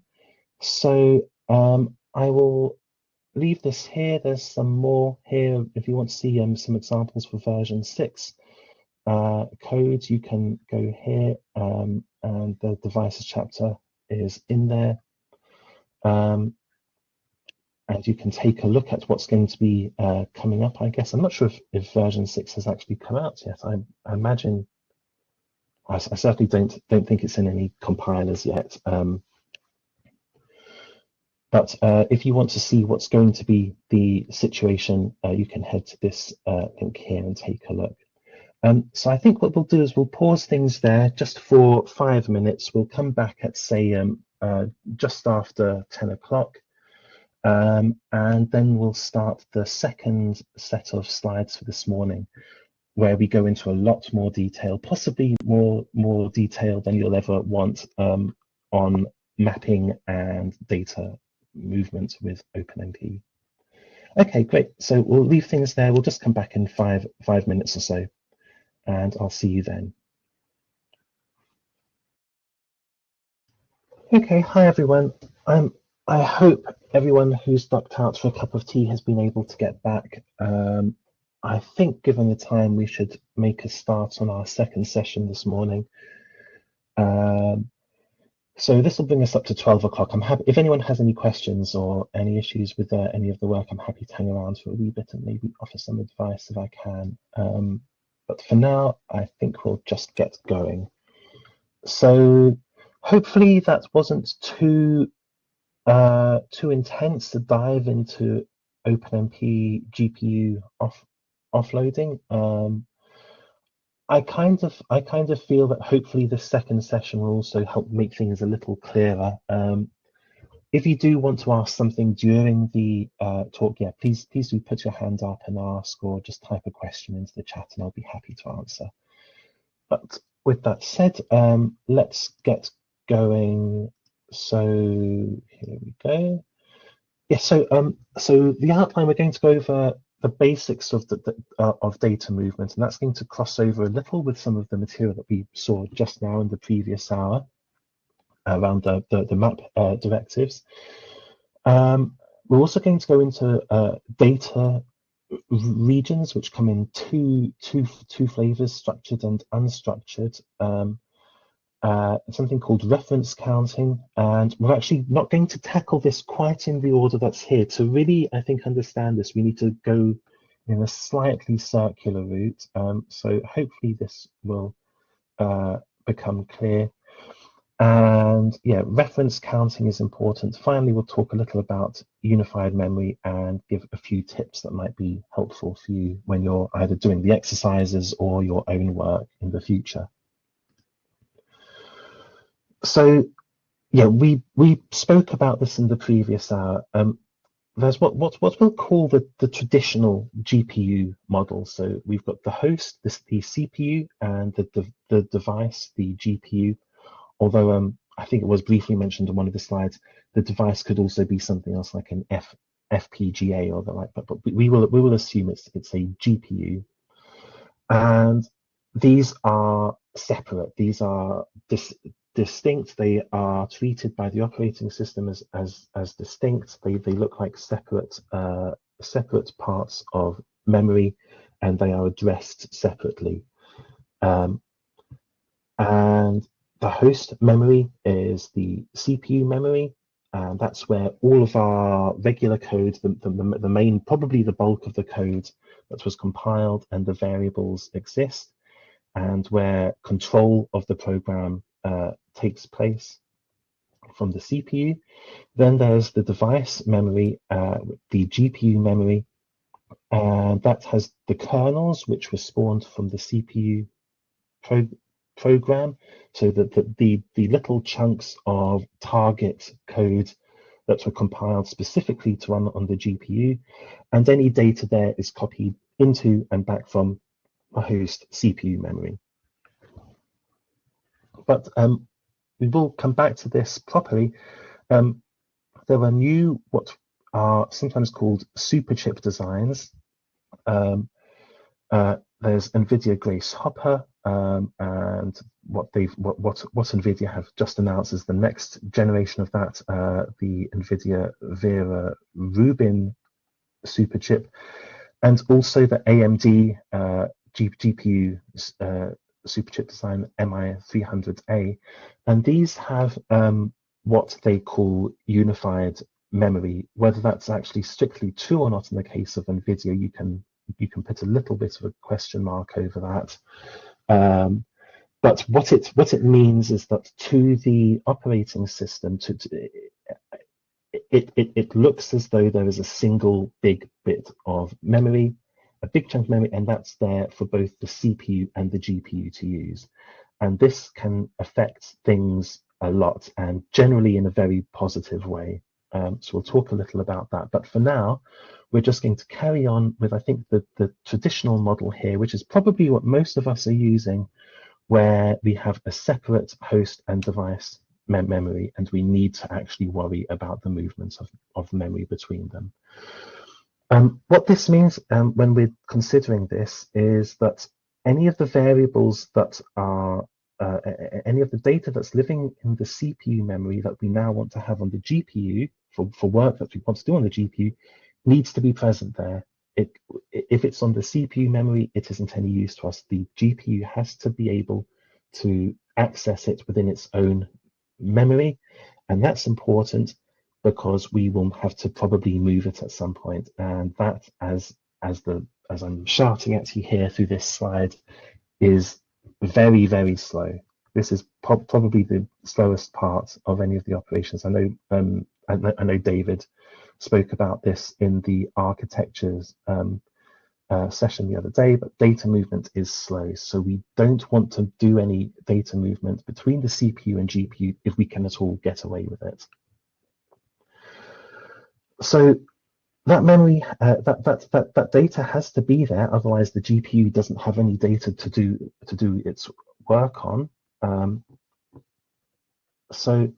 So I will leave this here. There's some more here. If you want to see some examples for version 6 code, you can go here, and the devices chapter is in there. And you can take a look at what's going to be coming up, I guess. I'm not sure if version 6 has actually come out yet. I imagine, I certainly don't think it's in any compilers yet. But if you want to see what's going to be the situation, you can head to this link here and take a look. So I think what we'll do is we'll pause things there just for 5 minutes. We'll come back at, say, just after 10 o'clock. And then we'll start the second set of slides for this morning, where we go into a lot more detail, possibly more detail than you'll ever want, on mapping and data movement with OpenMP. Okay, great. So we'll leave things there. We'll just come back in five minutes or so, and I'll see you then. Okay, hi everyone. I hope everyone who's ducked out for a cup of tea has been able to get back. I think, given the time, we should make a start on our second session this morning. So this will bring us up to 12 o'clock. I'm happy if anyone has any questions or any issues with any of the work. I'm happy to hang around for a wee bit and maybe offer some advice if I can. But for now, I think we'll just get going. So hopefully that wasn't too intense to dive into OpenMP GPU offloading. I kind of feel that hopefully the second session will also help make things a little clearer. If you do want to ask something during the talk, yeah, please do put your hand up and ask, or just type a question into the chat, and I'll be happy to answer. But with that said, let's get going. So here we go. Yeah, so the outline, we're going to go over the basics of of data movement, and that's going to cross over a little with some of the material that we saw just now in the previous hour around the map directives. We're also going to go into data regions, which come in two flavors, structured and unstructured. Something called reference counting, and we're actually not going to tackle this quite in the order that's here. To really, I think, understand this, we need to go in a slightly circular route. So hopefully this will become clear. And yeah, reference counting is important. Finally, we'll talk a little about unified memory and give a few tips that might be helpful for you when you're either doing the exercises or your own work in the future. So yeah, we spoke about this in the previous hour. There's what we'll call the traditional GPU model. So we've got the host, the CPU, and the device, the GPU. Although I think it was briefly mentioned on one of the slides, the device could also be something else like an FPGA or the like. But we will assume it's a GPU, and these are separate. These are distinct. They are treated by the operating system as distinct. They look like separate parts of memory, and they are addressed separately. And the host memory is the CPU memory, and that's where all of our regular code, the main, probably the bulk of the code that was compiled and the variables exist, and where control of the program takes place from the CPU. Then there's the device memory, the GPU memory, and that has the kernels which were spawned from the CPU program, so that the little chunks of target code that were compiled specifically to run on the GPU, and any data there is copied into and back from a host CPU memory. But we will come back to this properly. There are new, what are sometimes called superchip designs. There's NVIDIA Grace Hopper, and what NVIDIA have just announced is the next generation of that, the NVIDIA Vera Rubin superchip, and also the AMD GPU superchip design MI300A, and these have what they call unified memory. Whether that's actually strictly true or not in the case of NVIDIA, you can put a little bit of a question mark over that. But what it means is that to the operating system, it looks as though there is a single big bit of memory, a big chunk of memory, and that's there for both the CPU and the GPU to use. And this can affect things a lot, and generally in a very positive way. So we'll talk a little about that. But for now, we're just going to carry on with, I think, the traditional model here, which is probably what most of us are using, where we have a separate host and device memory, and we need to actually worry about the movements of memory between them. What this means when we're considering this is that any of the variables that are any of the data that's living in the CPU memory that we now want to have on the GPU for work that we want to do on the GPU needs to be present there. If it's on the CPU memory, it isn't any use to us. The GPU has to be able to access it within its own memory, and that's important because we will have to probably move it at some point, and that, as I'm shouting at you here through this slide, is very, very slow. This is probably the slowest part of any of the operations. I know David spoke about this in the architectures session the other day, but data movement is slow. So we don't want to do any data movement between the CPU and GPU if we can at all get away with it. So that memory, that data has to be there, otherwise the GPU doesn't have any data to do its work on. So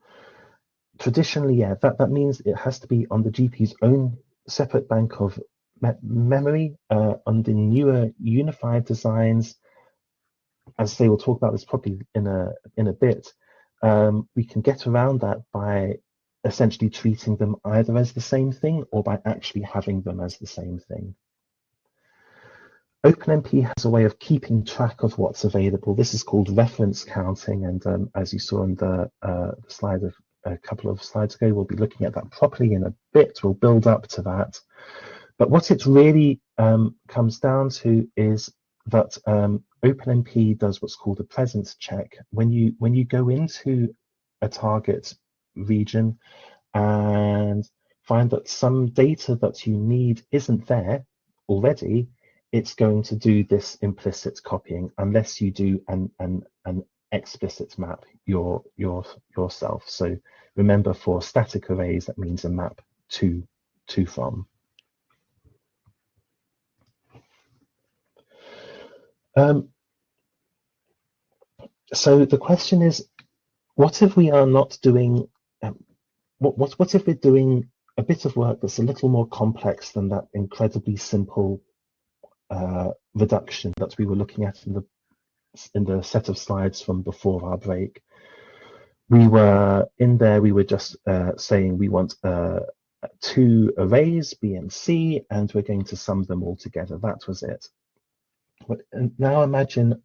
traditionally, yeah, that means it has to be on the GPU's own separate bank of memory. On the newer unified designs, as they will talk about this probably in a bit, we can get around that by essentially treating them either as the same thing or by actually having them as the same thing. OpenMP has a way of keeping track of what's available. This is called reference counting, and as you saw in the slide of a couple of slides ago, we'll be looking at that properly in a bit. We'll build up to that. But what it really comes down to is that OpenMP does what's called a presence check. When you go into a target region and find that some data that you need isn't there already, it's going to do this implicit copying unless you do an explicit map yourself. So remember, for static arrays, that means a map to from. So the question is, what if we are not doing, what if we're doing a bit of work that's a little more complex than that incredibly simple reduction that we were looking at in the set of slides from before our break? We were just saying we want 2 arrays, B and C, and we're going to sum them all together. That was it. But now imagine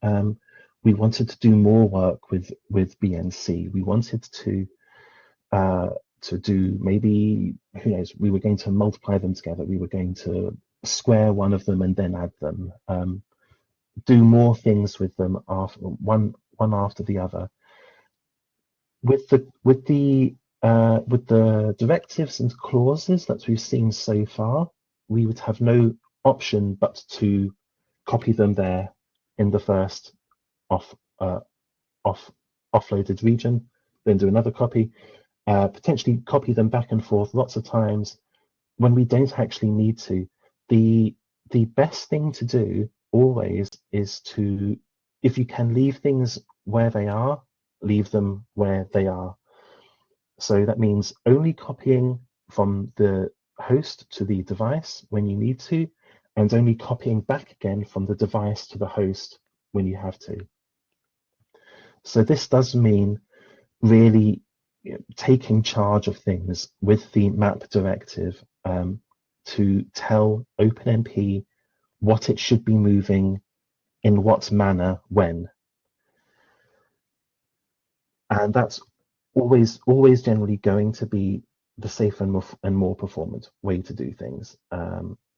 we wanted to do more work with B and C. We wanted to do, maybe, who knows, we were going to multiply them together. We were going to square one of them and then add them. Do more things with them after one after the other. With the directives and clauses that we've seen so far, we would have no option but to copy them there in the first offloaded region, then do another copy, potentially copy them back and forth lots of times when we don't actually need to. The best thing to do always is to, if you can leave things where they are, leave them where they are. So that means only copying from the host to the device when you need to, and only copying back again from the device to the host when you have to. So this does mean really taking charge of things with the map directive to tell OpenMP what it should be moving, in what manner, when. And that's always generally going to be the safer and more performant way to do things.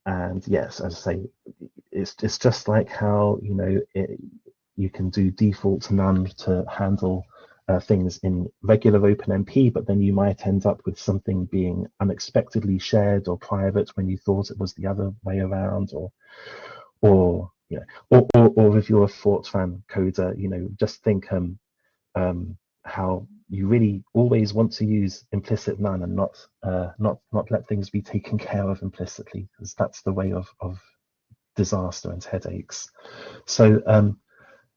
And yes, as I say, it's just like how, you know, you can do default none to handle things in regular OpenMP, but then you might end up with something being unexpectedly shared or private when you thought it was the other way around, or you know, or if you're a Fortran coder, you know, just think how you really always want to use implicit none and not let things be taken care of implicitly, because that's the way of disaster and headaches. So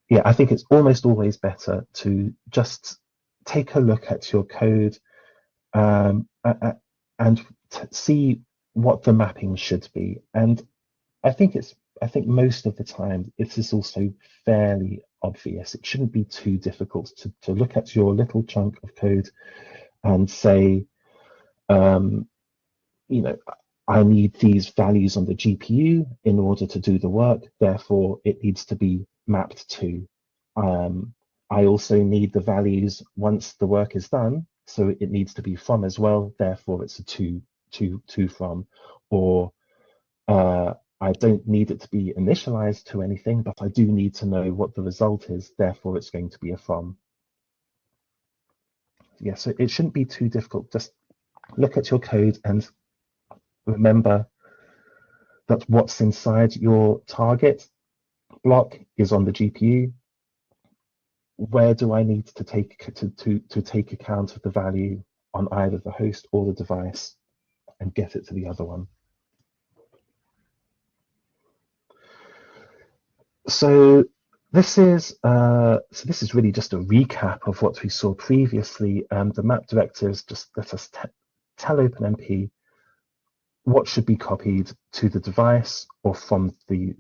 yeah, I think it's almost always better to just take a look at your code and see what the mapping should be. And I think most of the time it is also fairly obvious. It shouldn't be too difficult to look at your little chunk of code and say, you know, I need these values on the GPU in order to do the work, therefore it needs to be mapped to. I also need the values once the work is done, so it needs to be from as well, therefore it's a to from. Or I don't need it to be initialized to anything, but I do need to know what the result is, therefore it's going to be a from. Yeah, so it shouldn't be too difficult. Just look at your code and remember that what's inside your target block is on the GPU. Where do I need to take account of the value on either the host or the device and get it to the other one? So this is really just a recap of what we saw previously. The map directives just let us tell OpenMP what should be copied to the device or from the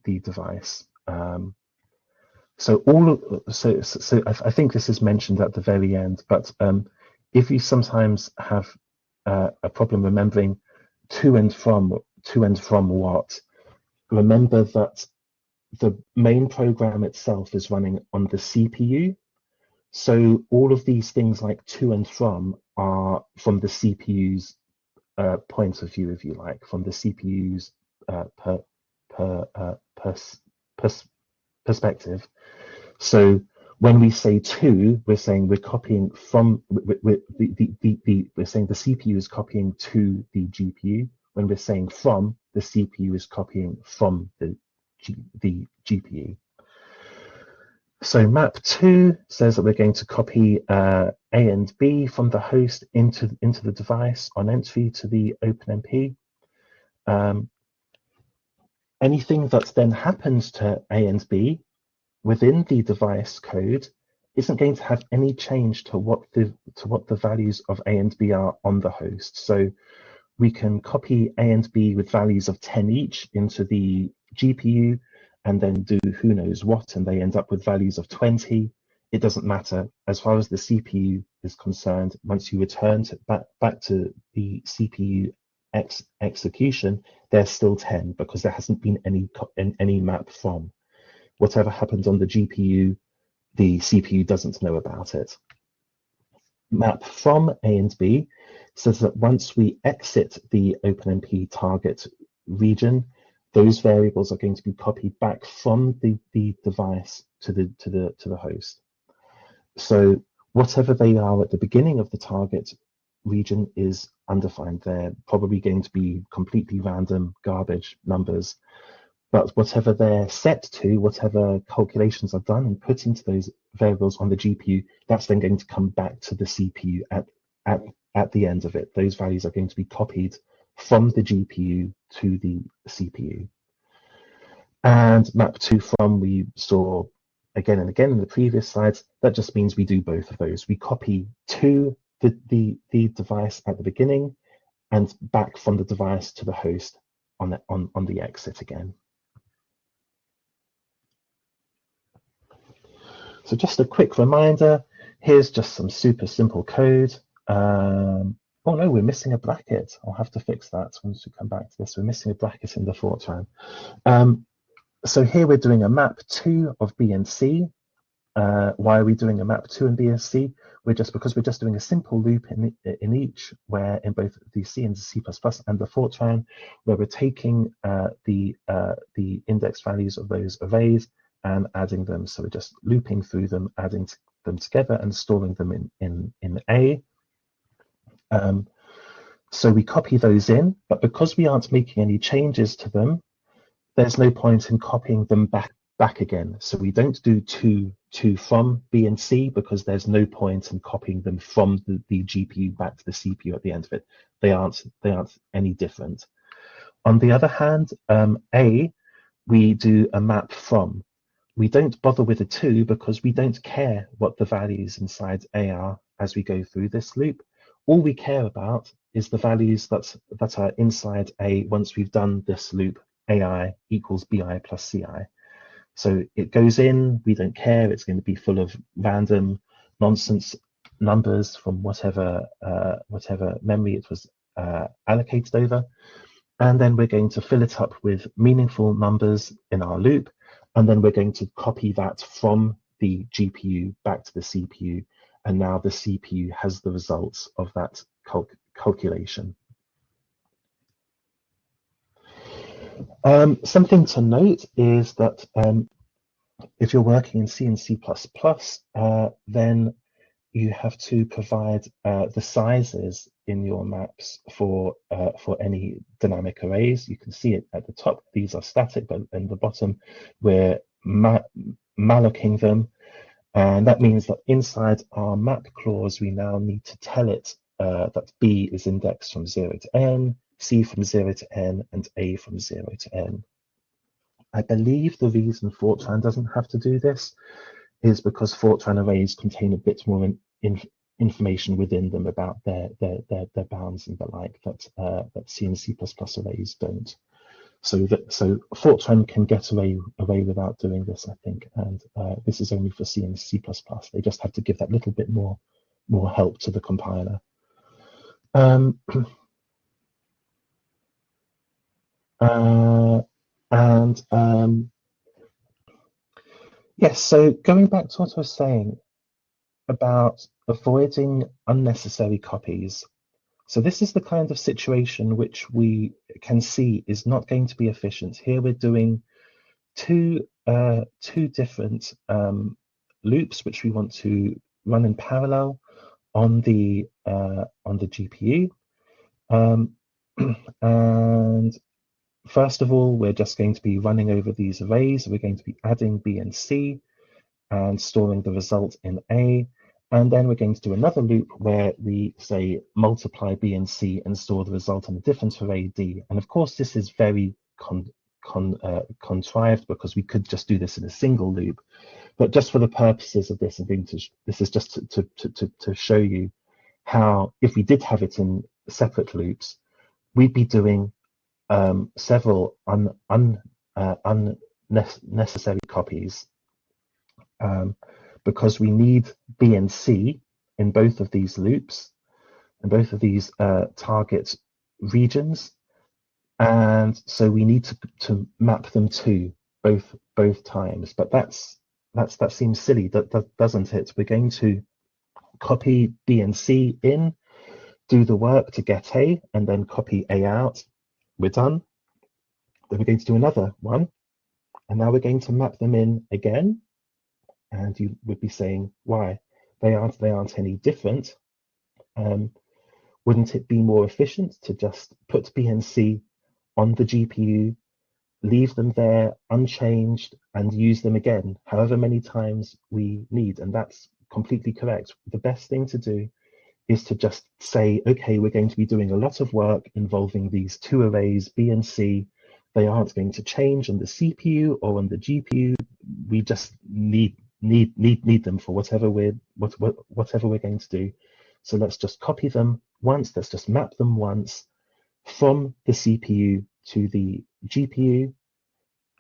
device. So I think this is mentioned at the very end, but if you sometimes have a problem remembering to and from what, remember that the main program itself is running on the CPU. So all of these things like to and from are from the CPU's point of view, if you like, from the CPU's perspective. So when we say to, we're saying we're copying from we're saying the CPU is copying to the GPU. When we're saying from, the CPU is copying from the GPU. So map 2 says that we're going to copy A and B from the host into the device on entry to the OpenMP. Anything that then happens to A and B within the device code isn't going to have any change to what the values of A and B are on the host. So we can copy A and B with values of 10 each into the GPU and then do who knows what, and they end up with values of 20. It doesn't matter. As far as the CPU is concerned, once you return back to the CPU execution, there's still 10 because there hasn't been any map from. Whatever happens on the GPU, the CPU doesn't know about it. Map from A and B says that once we exit the OpenMP target region, those variables are going to be copied back from the device to the host. So whatever they are at the beginning of the target region is undefined. They're probably going to be completely random garbage numbers. But whatever they're set to, whatever calculations are done and put into those variables on the GPU, that's then going to come back to the CPU at the end of it. Those values are going to be copied from the GPU to the CPU. And map 2 from, we saw again and again in the previous slides, that just means we do both of those. We copy to the device at the beginning and back from the device to the host on the exit again. So just a quick reminder, here's just some super simple code. Oh no, we're missing a bracket. I'll have to fix that once we come back to this. We're missing a bracket in the Fortran. So here we're doing a map 2 of B and C. Why are we doing a map 2 and B and C? Because we're just doing a simple loop in each, where in both the C and the C++ and the Fortran, where we're taking the index values of those arrays and adding them. So we're just looping through them, adding them together and storing them in A. So we copy those in, but because we aren't making any changes to them, there's no point in copying them back again. So we don't do to from B and C because there's no point in copying them from the GPU back to the CPU at the end of it. They aren't any different. On the other hand, A, we do a map from. We don't bother with a to because we don't care what the values inside A are as we go through this loop. All we care about is the values that are inside A once we've done this loop, AI equals BI plus CI. So it goes in, we don't care, it's going to be full of random nonsense numbers from whatever memory it was allocated over. And then we're going to fill it up with meaningful numbers in our loop. And then we're going to copy that from the GPU back to the CPU. And now the CPU has the results of that calculation. Something to note is that if you're working in C and C++, then you have to provide the sizes in your maps for any dynamic arrays. You can see it at the top. These are static, but in the bottom, we're mallocing them. And that means that inside our map clause, we now need to tell it that B is indexed from 0 to n, C from 0 to n, and A from 0 to n. I believe the reason Fortran doesn't have to do this is because Fortran arrays contain a bit more information within them about their bounds and the like that C and C++ arrays don't. So Fortran can get away without doing this, I think, and this is only for C and C++. They just have to give that little bit more help to the compiler. Yes, so going back to what I was saying about avoiding unnecessary copies. So this is the kind of situation which we can see is not going to be efficient. Here we're doing two different loops which we want to run in parallel on the GPU. And first of all, we're just going to be running over these arrays. We're going to be adding B and C and storing the result in A. And then we're going to do another loop where we say multiply B and C and store the result in a different array D. And of course, this is very contrived because we could just do this in a single loop. But just for the purposes of this, this is just to show you how, if we did have it in separate loops, we'd be doing several unnecessary copies. Because we need B and C in both of these loops, in both of these target regions, and so we need to map them to both times. But that seems silly, doesn't it? We're going to copy B and C in, do the work to get A, and then copy A out. We're done. Then we're going to do another one, and now we're going to map them in again. And you would be saying, why? They aren't any different. Wouldn't it be more efficient to just put B and C on the GPU, leave them there unchanged, and use them again however many times we need? And that's completely correct. The best thing to do is to just say, okay, we're going to be doing a lot of work involving these two arrays, B and C. They aren't going to change on the CPU or on the GPU. We just need them for whatever we're going to do. So let's just copy them once. Let's just map them once from the CPU to the GPU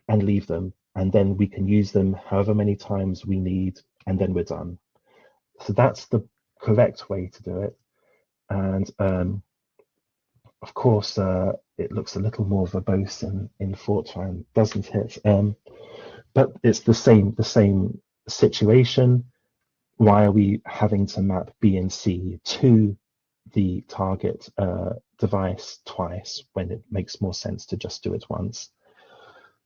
and leave them, and then we can use them however many times we need, and then we're done. So that's the correct way to do it. And of course, it looks a little more verbose in Fortran, doesn't it? But it's the same situation. Why are we having to map B and C to the target device twice when it makes more sense to just do it once?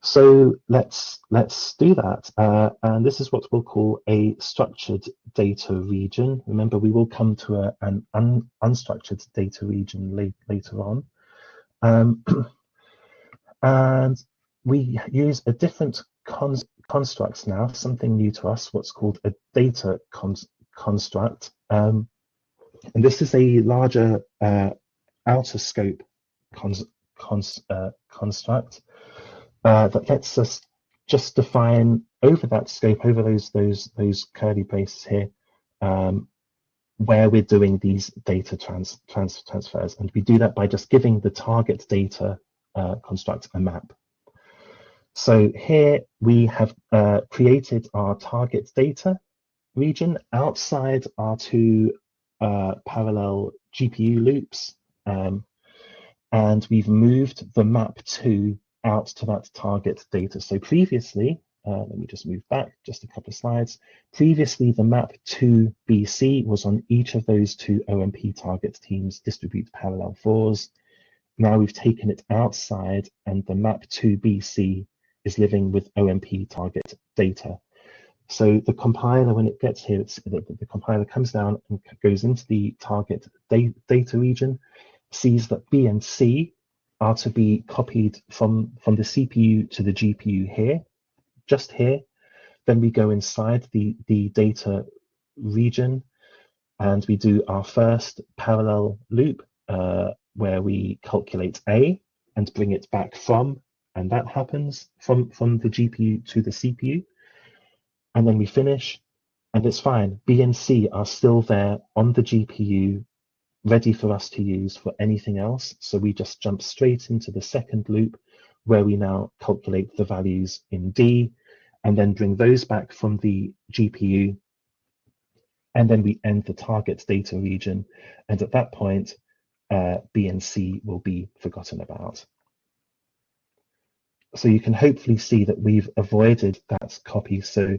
So let's do that. And this is what we'll call a structured data region. Remember, we will come to an unstructured data region later on. And we use a different construct now, something new to us, what's called a data construct. And this is a larger outer scope construct that lets us just define over that scope, over those curly braces here, where we're doing these data transfers. And we do that by just giving the target data construct a map. So here we have created our target data region outside our two parallel GPU loops, and we've moved the map to out to that target data. So previously, let me just move back just a couple of slides. Previously, the map to BC was on each of those two OMP target teams distribute parallel 4s. Now we've taken it outside, and the map to BC is living with OMP target data. So the compiler, when it gets here, the compiler comes down and goes into the target data region, sees that B and C are to be copied from the CPU to the GPU here, just here. Then we go inside the data region and we do our first parallel loop where we calculate A and bring it back from, and that happens from the GPU to the CPU. And then we finish, and it's fine. B and C are still there on the GPU, ready for us to use for anything else. So we just jump straight into the second loop, where we now calculate the values in D, and then bring those back from the GPU. And then we end the target data region. And at that point, B and C will be forgotten about. So you can hopefully see that we've avoided that copy. So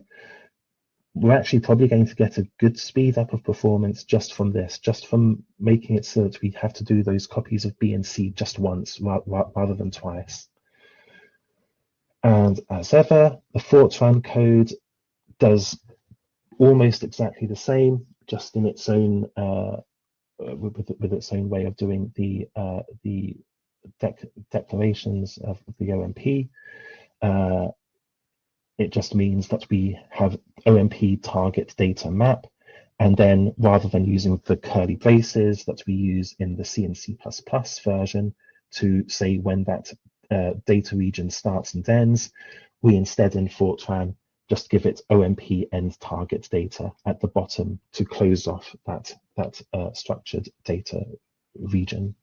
we're actually probably going to get a good speed up of performance just from this, just from making it so that we have to do those copies of B and C just once rather than twice. And as ever, the Fortran code does almost exactly the same, just in its own with its own way of doing the declarations of the OMP. It just means that we have OMP target data map, and then rather than using the curly braces that we use in the C and C++ version to say when that data region starts and ends, we instead in Fortran just give it OMP end target data at the bottom to close off that structured data region.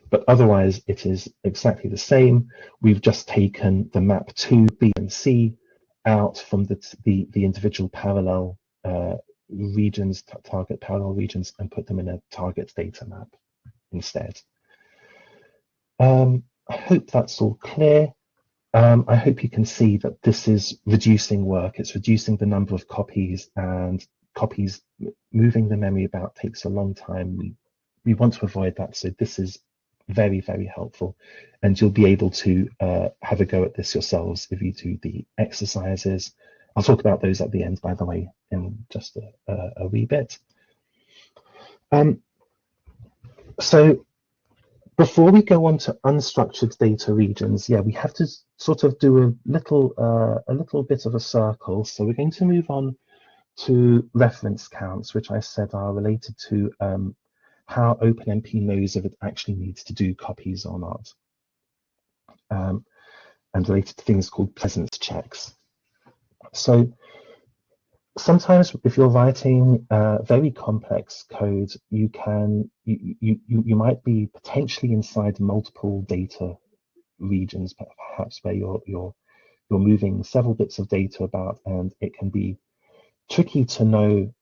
But otherwise, it is exactly the same. We've just taken the map to B and C out from the individual parallel regions, target parallel regions, and put them in a target data map instead. I hope that's all clear. I hope you can see that this is reducing work. It's reducing the number of copies, and copies moving the memory about takes a long time. We want to avoid that, so this is very, very helpful, and you'll be able to have a go at this yourselves if you do the exercises. I'll talk about those at the end, by the way, in just a wee bit. So before we go on to unstructured data regions, yeah, we have to sort of do a little bit of a circle. So we're going to move on to reference counts, which I said are related to how OpenMP knows if it actually needs to do copies or not, and related to things called presence checks. So sometimes if you're writing very complex code, you might be potentially inside multiple data regions, perhaps where you're moving several bits of data about, and it can be tricky to know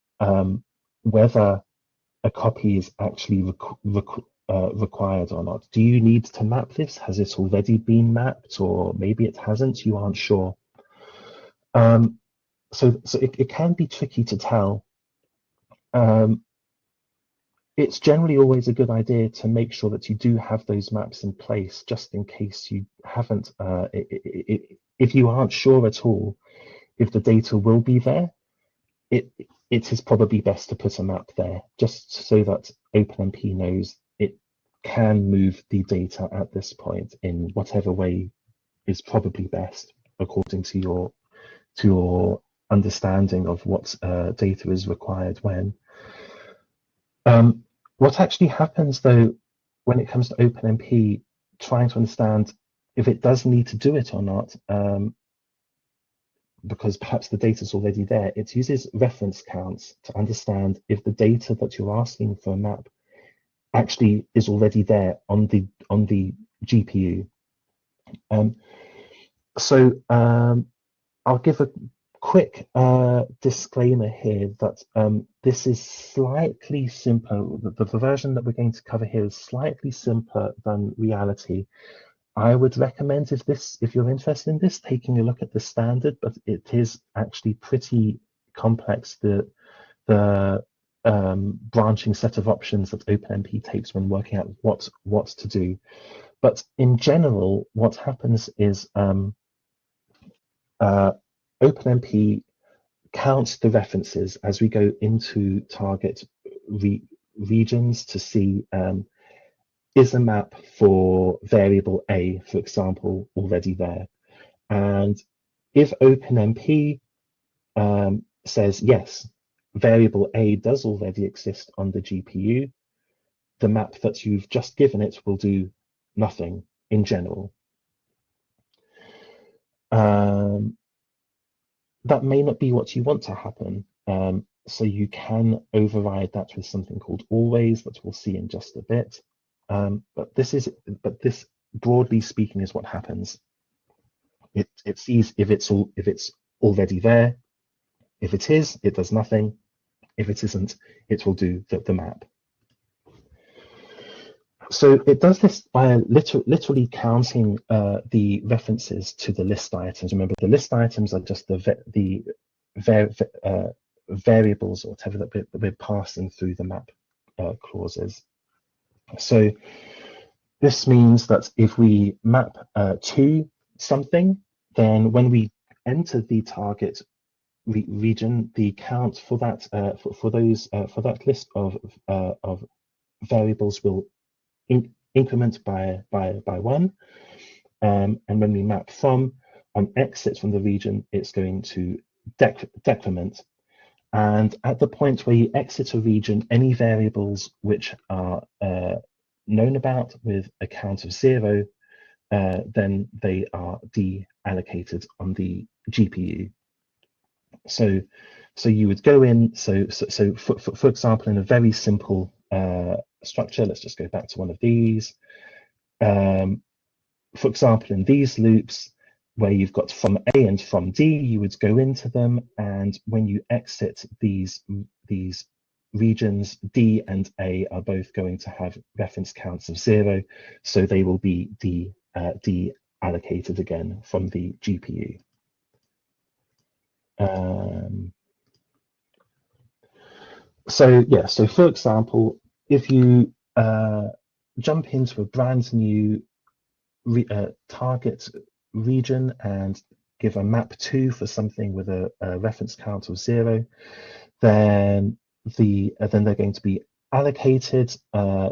whether a copy is actually required or not. Do you need to map this? Has it already been mapped, or maybe it hasn't? You aren't sure. So it can be tricky to tell. It's generally always a good idea to make sure that you do have those maps in place, just in case you haven't. If you aren't sure at all if the data will be there, it is probably best to put a map there, just so that OpenMP knows it can move the data at this point in whatever way is probably best according to your understanding of what data is required when. What actually happens though when it comes to OpenMP, trying to understand if it does need to do it or not, because perhaps the data is already there, it uses reference counts to understand if the data that you're asking for a map actually is already there on the GPU. So I'll give a quick disclaimer here that this is slightly simpler. The version that we're going to cover here is slightly simpler than reality. I would recommend, if you're interested in this, taking a look at the standard, but it is actually pretty complex, the branching set of options that OpenMP takes when working out what to do. But in general, what happens is OpenMP counts the references as we go into target regions to see is a map for variable A, for example, already there. And if OpenMP says yes, variable A does already exist on the GPU, the map that you've just given it will do nothing in general. That may not be what you want to happen. So you can override that with something called always that we'll see in just a bit. But this, broadly speaking, is what happens. It sees if it's already there. If it is, it does nothing. If it isn't, it will do the map. So it does this by literally counting the references to the list items. Remember, the list items are just the variables or whatever that we're passing through the map clauses. So this means that if we map to something, then when we enter the target region, the count for that for that list of variables will increment by 1, and when we map from on exit from the region, it's going to decrement. And at the point where you exit a region, any variables which are known about with a count of 0, then they are deallocated on the GPU. So you would go in. So for example, in a very simple structure, let's just go back to one of these. For example, in these loops where you've got from A and from D, you would go into them, and when you exit these regions, D and A are both going to have reference counts of 0, so they will be deallocated again from the GPU. So for example, if you jump into a brand new target region and give a map 2 for something with a reference count of 0, then they're going to be allocated,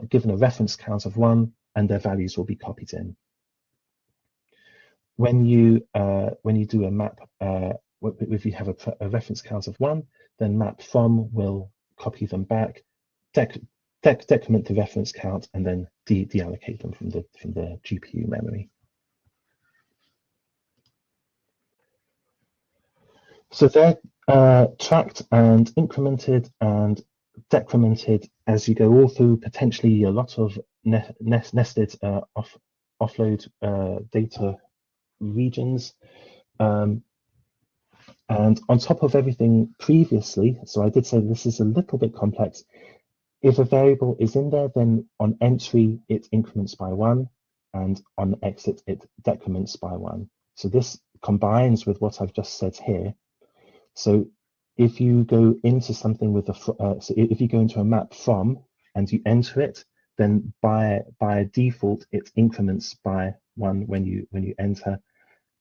given a reference count of 1, and their values will be copied in. When you do a map, if you have a reference count of 1, then map from will copy them back, decrement the reference count, and then deallocate them from the GPU memory. So they're tracked and incremented and decremented as you go all through potentially a lot of nested offload data regions. And on top of everything previously, so I did say this is a little bit complex. If a variable is in there, then on entry, it increments by 1, and on exit, it decrements by 1. So this combines with what I've just said here. So if you go into something with so if you go into a map from and you enter it, then by default, it increments by 1 when you enter,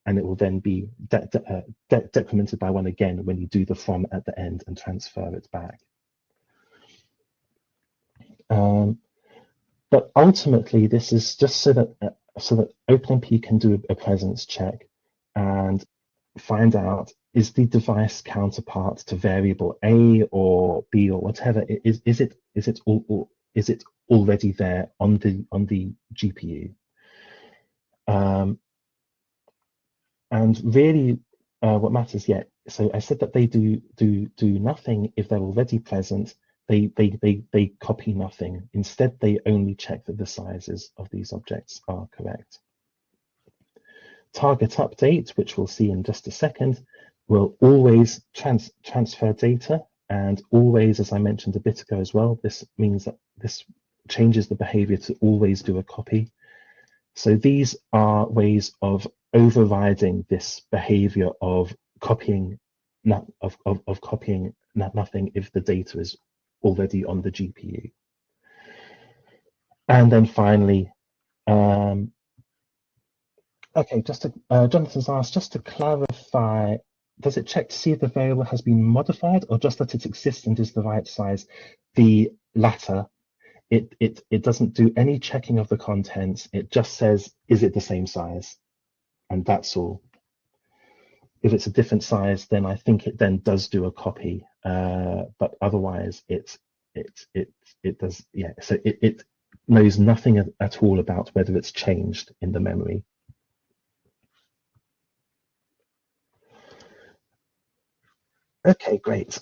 and it will then be decremented by 1 again when you do the from at the end and transfer it back. But ultimately, this is just so that OpenMP can do a presence check and find out, is the device counterpart to variable A or B or whatever, is it already there on the GPU? And really, what matters yet? So I said that they do nothing if they're already present. They copy nothing. Instead, they only check that the sizes of these objects are correct. Target update, which we'll see in just a second, will always transfer data, and always, as I mentioned a bit ago as well, this means that this changes the behavior to always do a copy. So these are ways of overriding this behavior of copying copying nothing if the data is already on the GPU. And then finally, okay, just to, Jonathan's asked, just to clarify does it check to see if the variable has been modified, or just that it exists and is the right size? The latter. It doesn't do any checking of the contents. It just says, is it the same size? And that's all. If it's a different size, then I think it then does do a copy. But otherwise, it does, yeah. So it knows nothing at all about whether it's changed in the memory. Okay, great.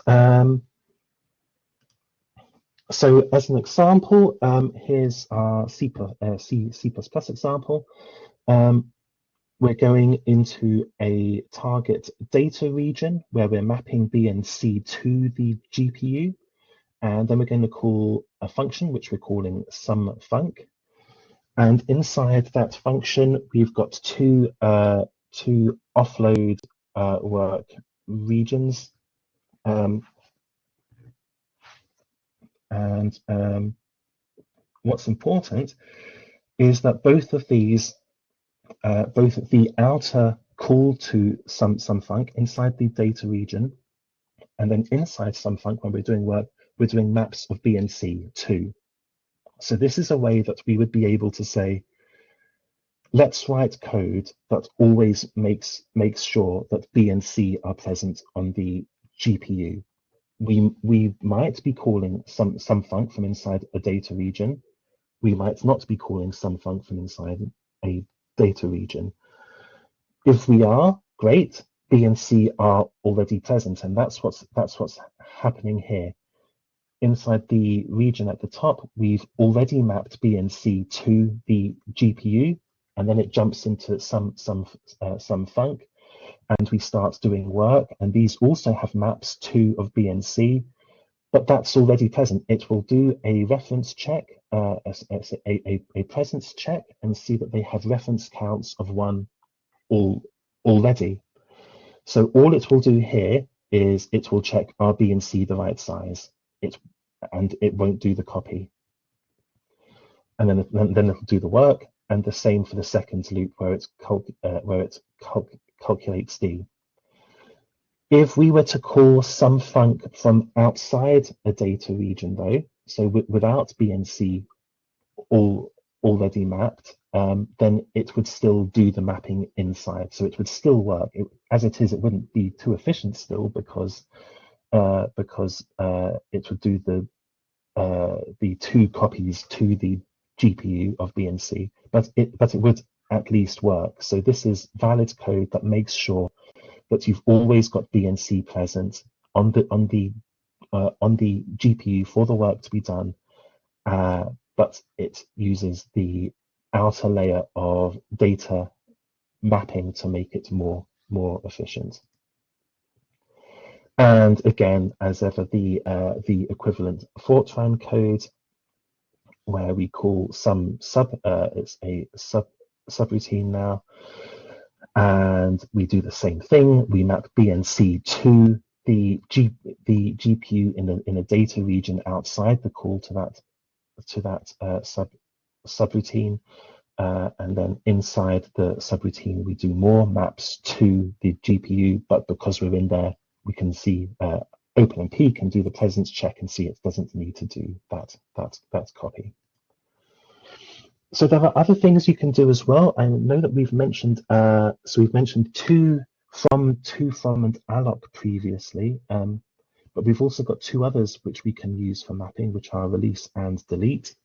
So as an example, here's our C++ example. We're going into a target data region where we're mapping B and C to the GPU. And then we're going to call a function, which we're calling sumFunc. And inside that function, we've got two offload work regions. What's important is that both of these, both the outer call to sumFunc inside the data region, and then inside sumFunc, when we're doing work, we're doing maps of B and C too. So this is a way that we would be able to say, let's write code that always makes sure that B and C are present on the GPU. We might be calling sumFunc from inside a data region. We might not be calling sumFunc from inside a data region. If we are, great, B and C are already present, and that's what's happening here. Inside the region at the top, we've already mapped B and C to the GPU, and then it jumps into sumFunc, and we start doing work. And these also have maps to of B and C, but that's already present. It will do a reference check, a presence check, and see that they have reference counts of 1 already. So all it will do here is it will check, are B and C the right size? And it won't do the copy. And then it'll do the work, and the same for the second loop where it calculates D. If we were to call sumFunc from outside a data region, though, so without B and C already mapped, then it would still do the mapping inside. So it would still work. As it is, it wouldn't be too efficient still because it would do the 2 copies to the GPU of B and C, but it would at least work. So this is valid code that makes sure that you've always got B and C present on the GPU for the work to be done, but it uses the outer layer of data mapping to make it more efficient. And again, as ever, the equivalent Fortran code, where we call it's a subroutine now, and we do the same thing. We map B and C to the GPU in a data region outside the call to that subroutine, and then inside the subroutine we do more maps to the GPU. But because we're in there, we can see OpenMP can do the presence check and see it doesn't need to do that copy. So there are other things you can do as well. I know that we've mentioned we've mentioned to from and alloc previously, but we've also got 2 others which we can use for mapping, which are release and delete.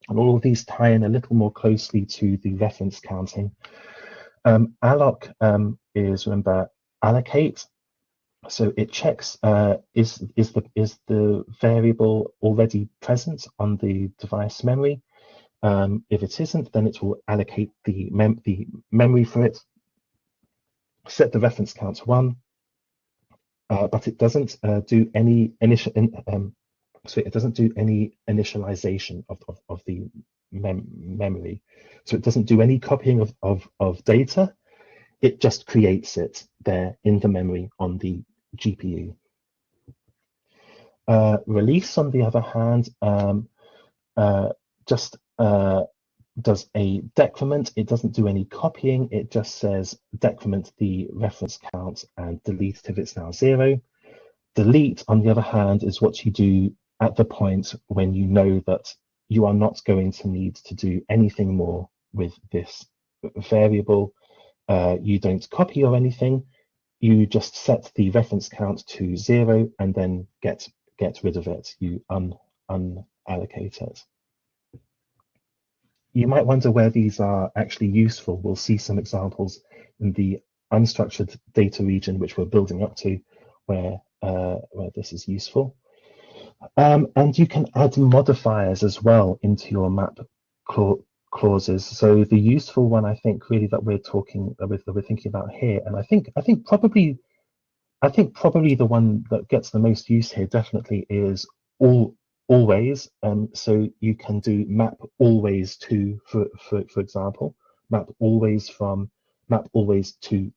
And all of these tie in a little more closely to the reference counting. Alloc is, remember, allocate. So it checks is the variable already present on the device memory. If it isn't, then it will allocate the memory for it, set the reference count to 1, but it doesn't do any initialization of the memory. So it doesn't do any copying of data. It just creates it there in the memory on the GPU. Release, on the other hand, just does a decrement. It doesn't do any copying. It just says decrement the reference count and delete if it's now 0. Delete, on the other hand, is what you do at the point when you know that you are not going to need to do anything more with this variable. You don't copy or anything. You just set the reference count to 0 and then get rid of it. You unallocate it. You might wonder where these are actually useful. We'll see some examples in the unstructured data region, which we're building up to, where this is useful. And you can add modifiers as well into your map clauses. So the useful one, I think, really that we're thinking about here, and I think probably the one that gets the most use here definitely is always. So you can do map always to, for example, map always from, map always to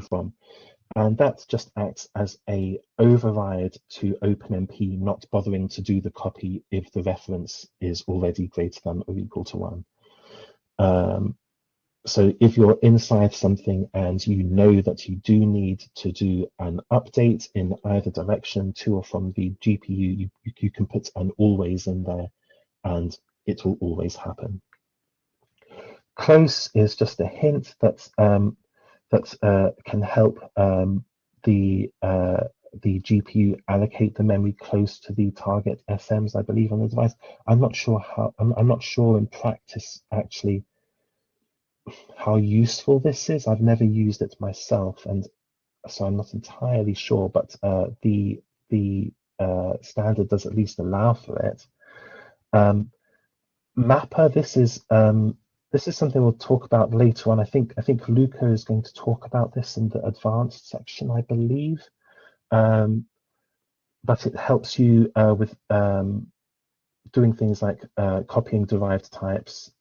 from. And that just acts as a override to OpenMP not bothering to do the copy if the reference is already greater than or equal to 1. So if you're inside something and you know that you do need to do an update in either direction to or from the GPU, you can put an always in there and it will always happen. Close is just a hint that can help the GPU allocate the memory close to the target SMs, I believe, on the device. I'm not sure how. I'm not sure in practice actually how useful this is. I've never used it myself, and so I'm not entirely sure. But the standard does at least allow for it. Mapper. This is something we'll talk about later on. I think Luca is going to talk about this in the advanced section, I believe. But it helps you with doing things like copying derived types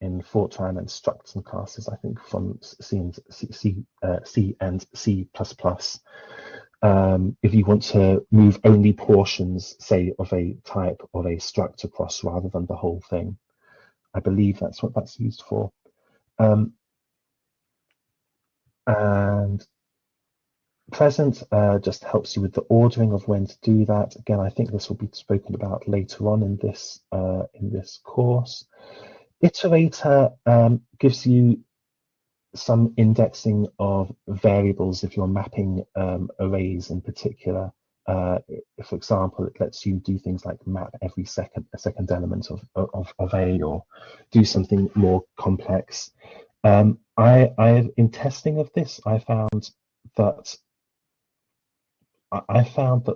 in Fortran and structs and classes, I think, from C and C++. If you want to move only portions, say, of a type of a struct across rather than the whole thing. I believe that's what that's used for. And present just helps you with the ordering of when to do that. Again, I think this will be spoken about later on in this course. Iterator gives you some indexing of variables if you're mapping arrays in particular. For example, it lets you do things like map every second element of A, or do something more complex. In testing of this, I found that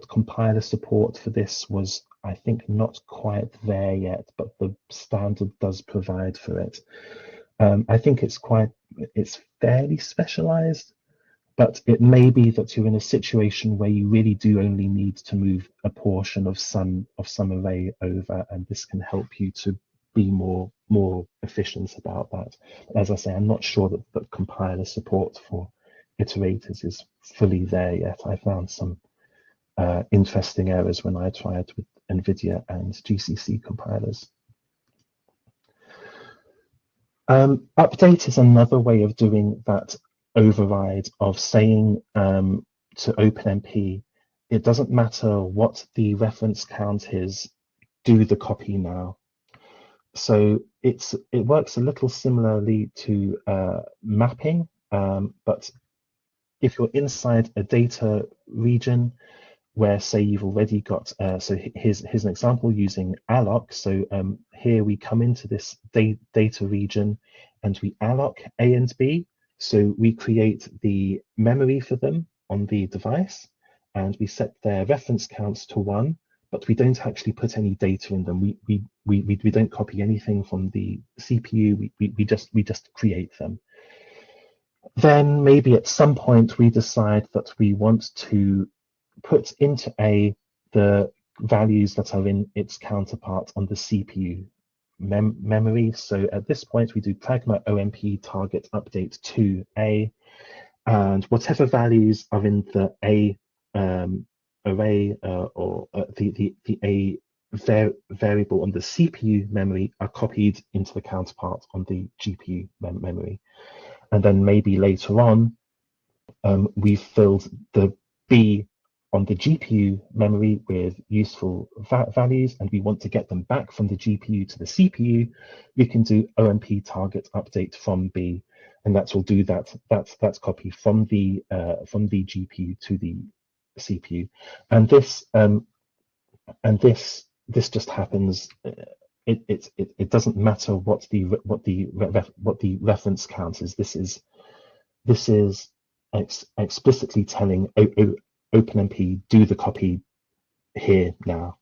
compiler support for this was, I think, not quite there yet, but the standard does provide for it. I think it's fairly specialized, but it may be that you're in a situation where you really do only need to move a portion of some array over, and this can help you to be more efficient about that. As I say, I'm not sure that the compiler support for iterators is fully there yet. I found some interesting errors when I tried with NVIDIA and GCC compilers. Update is another way of doing that override of saying to OpenMP, it doesn't matter what the reference count is, do the copy now. So it works a little similarly to mapping, but if you're inside a data region where, say, you've already got, so here's an example using alloc. So here we come into this data region and we alloc A and B. So we create the memory for them on the device and we set their reference counts to 1, but we don't actually put any data in them. We don't copy anything from the CPU. We just create them. Then maybe at some point we decide that we want to put into A the values that are in its counterpart on the CPU memory. So at this point we do pragma OMP target update to A, and whatever values are in the A array or the A variable on the CPU memory are copied into the counterpart on the GPU memory. And then maybe later on, we've filled the B on the GPU memory with useful values, and we want to get them back from the GPU to the CPU. We can do OMP target update from B, and that will do that. That's copy from the GPU to the CPU, and this just happens. It doesn't matter what the reference count is. This is explicitly telling OpenMP do the copy here now.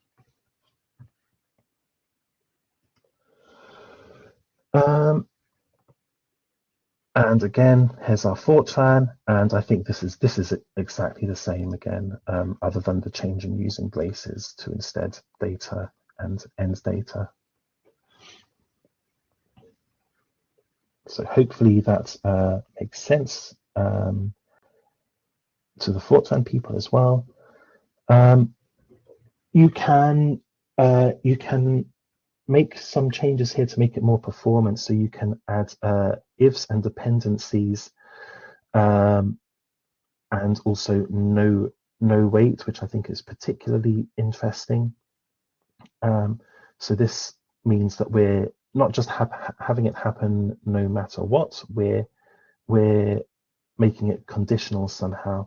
And again, here's our Fortran, and I think this is exactly the same again, other than the change in using braces to instead data and ends data. So hopefully that makes sense to the Fortran people as well. You can make some changes here to make it more performant. So you can add ifs and dependencies, and also no wait, which I think is particularly interesting. So this means that we're not just having it happen no matter what, we're making it conditional somehow.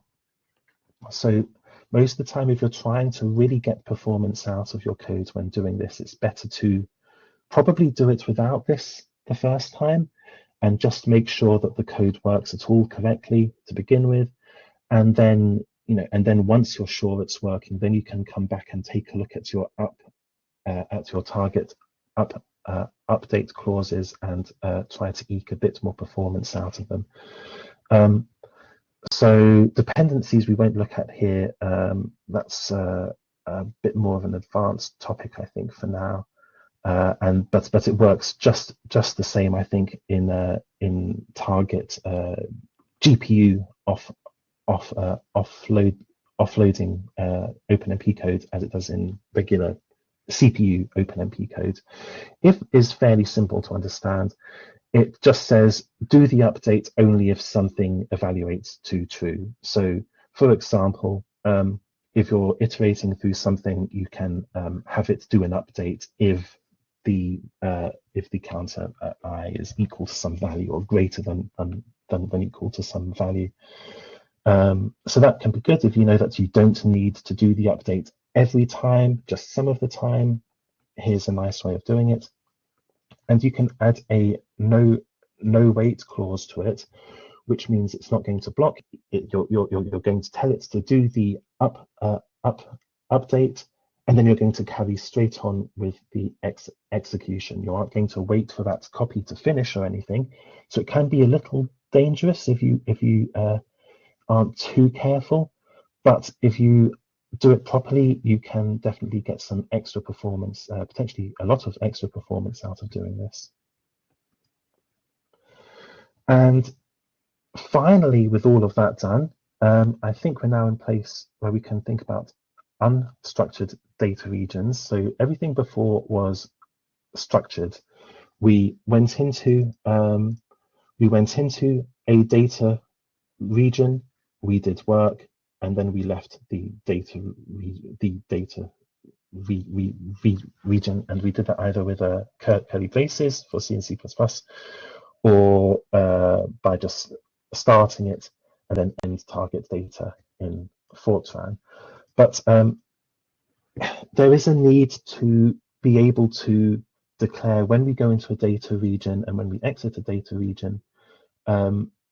So most of the time, if you're trying to really get performance out of your code when doing this, it's better to probably do it without this the first time, and just make sure that the code works at all correctly to begin with. And then, once you're sure it's working, then you can come back and take a look at your target update clauses and try to eke a bit more performance out of them. So dependencies we won't look at here. That's a bit more of an advanced topic, I think, for now. But it works just the same, I think, in target GPU offloading OpenMP code as it does in regular CPU OpenMP code. If is fairly simple to understand. It just says do the update only if something evaluates to true. So, for example, if you're iterating through something, you can have it do an update if the counter I is equal to some value or greater than equal to some value. So that can be good if you know that you don't need to do the update every time, just some of the time. Here's a nice way of doing it. And you can add a no wait clause to it, which means it's not going to block it. You're going to tell it to do the update, and then you're going to carry straight on with the execution. You aren't going to wait for that copy to finish or anything. So it can be a little dangerous if you aren't too careful, but if you do it properly, you can definitely get some extra performance, potentially a lot of extra performance out of doing this. And finally, with all of that done, I think we're now in place where we can think about unstructured data regions. So everything before was structured. We went into a data region, we did work, and then we left the data region, and we did that either with a curly braces for C and C++, or by just starting it and then end target data in Fortran. But there is a need to be able to declare when we go into a data region and when we exit a data region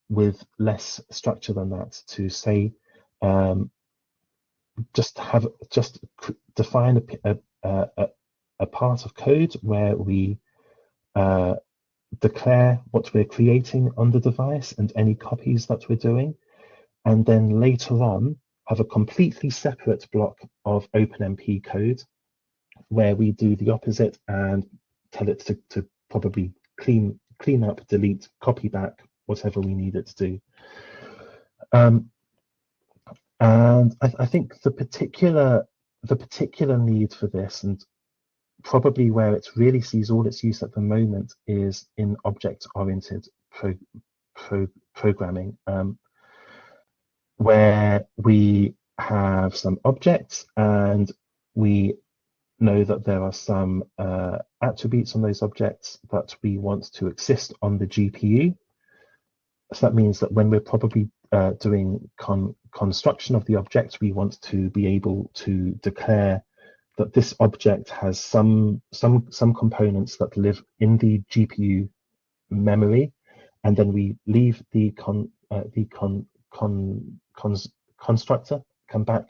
with less structure than that, to say just define a part of code where we declare what we're creating on the device and any copies that we're doing, and then later on have a completely separate block of OpenMP code where we do the opposite and tell it to probably clean up, delete, copy back, whatever we need it to do. And I think the particular need for this, and probably where it really sees all its use at the moment is in object-oriented programming, where we have some objects and we know that there are some attributes on those objects that we want to exist on the GPU. So that means that when we're probably doing construction of the object, we want to be able to declare that this object has some components that live in the GPU memory, and then we leave the constructor, come back,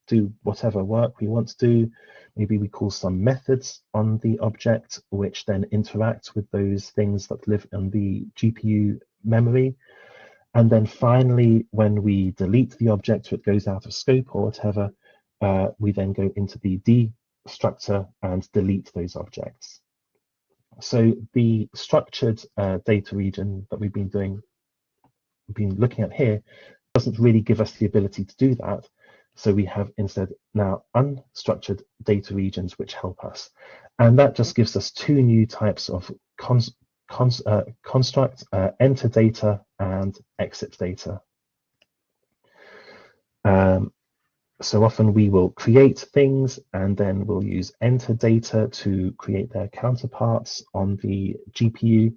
do whatever work we want to do. Maybe we call some methods on the object, which then interact with those things that live in the GPU memory. And then finally, when we delete the object, or it goes out of scope or whatever, we then go into the destructor and delete those objects. So the structured data region that we've been looking at here doesn't really give us the ability to do that. So we have instead now unstructured data regions which help us. And that just gives us two new types of construct, enter data and exit data. So often we will create things and then we'll use enter data to create their counterparts on the GPU,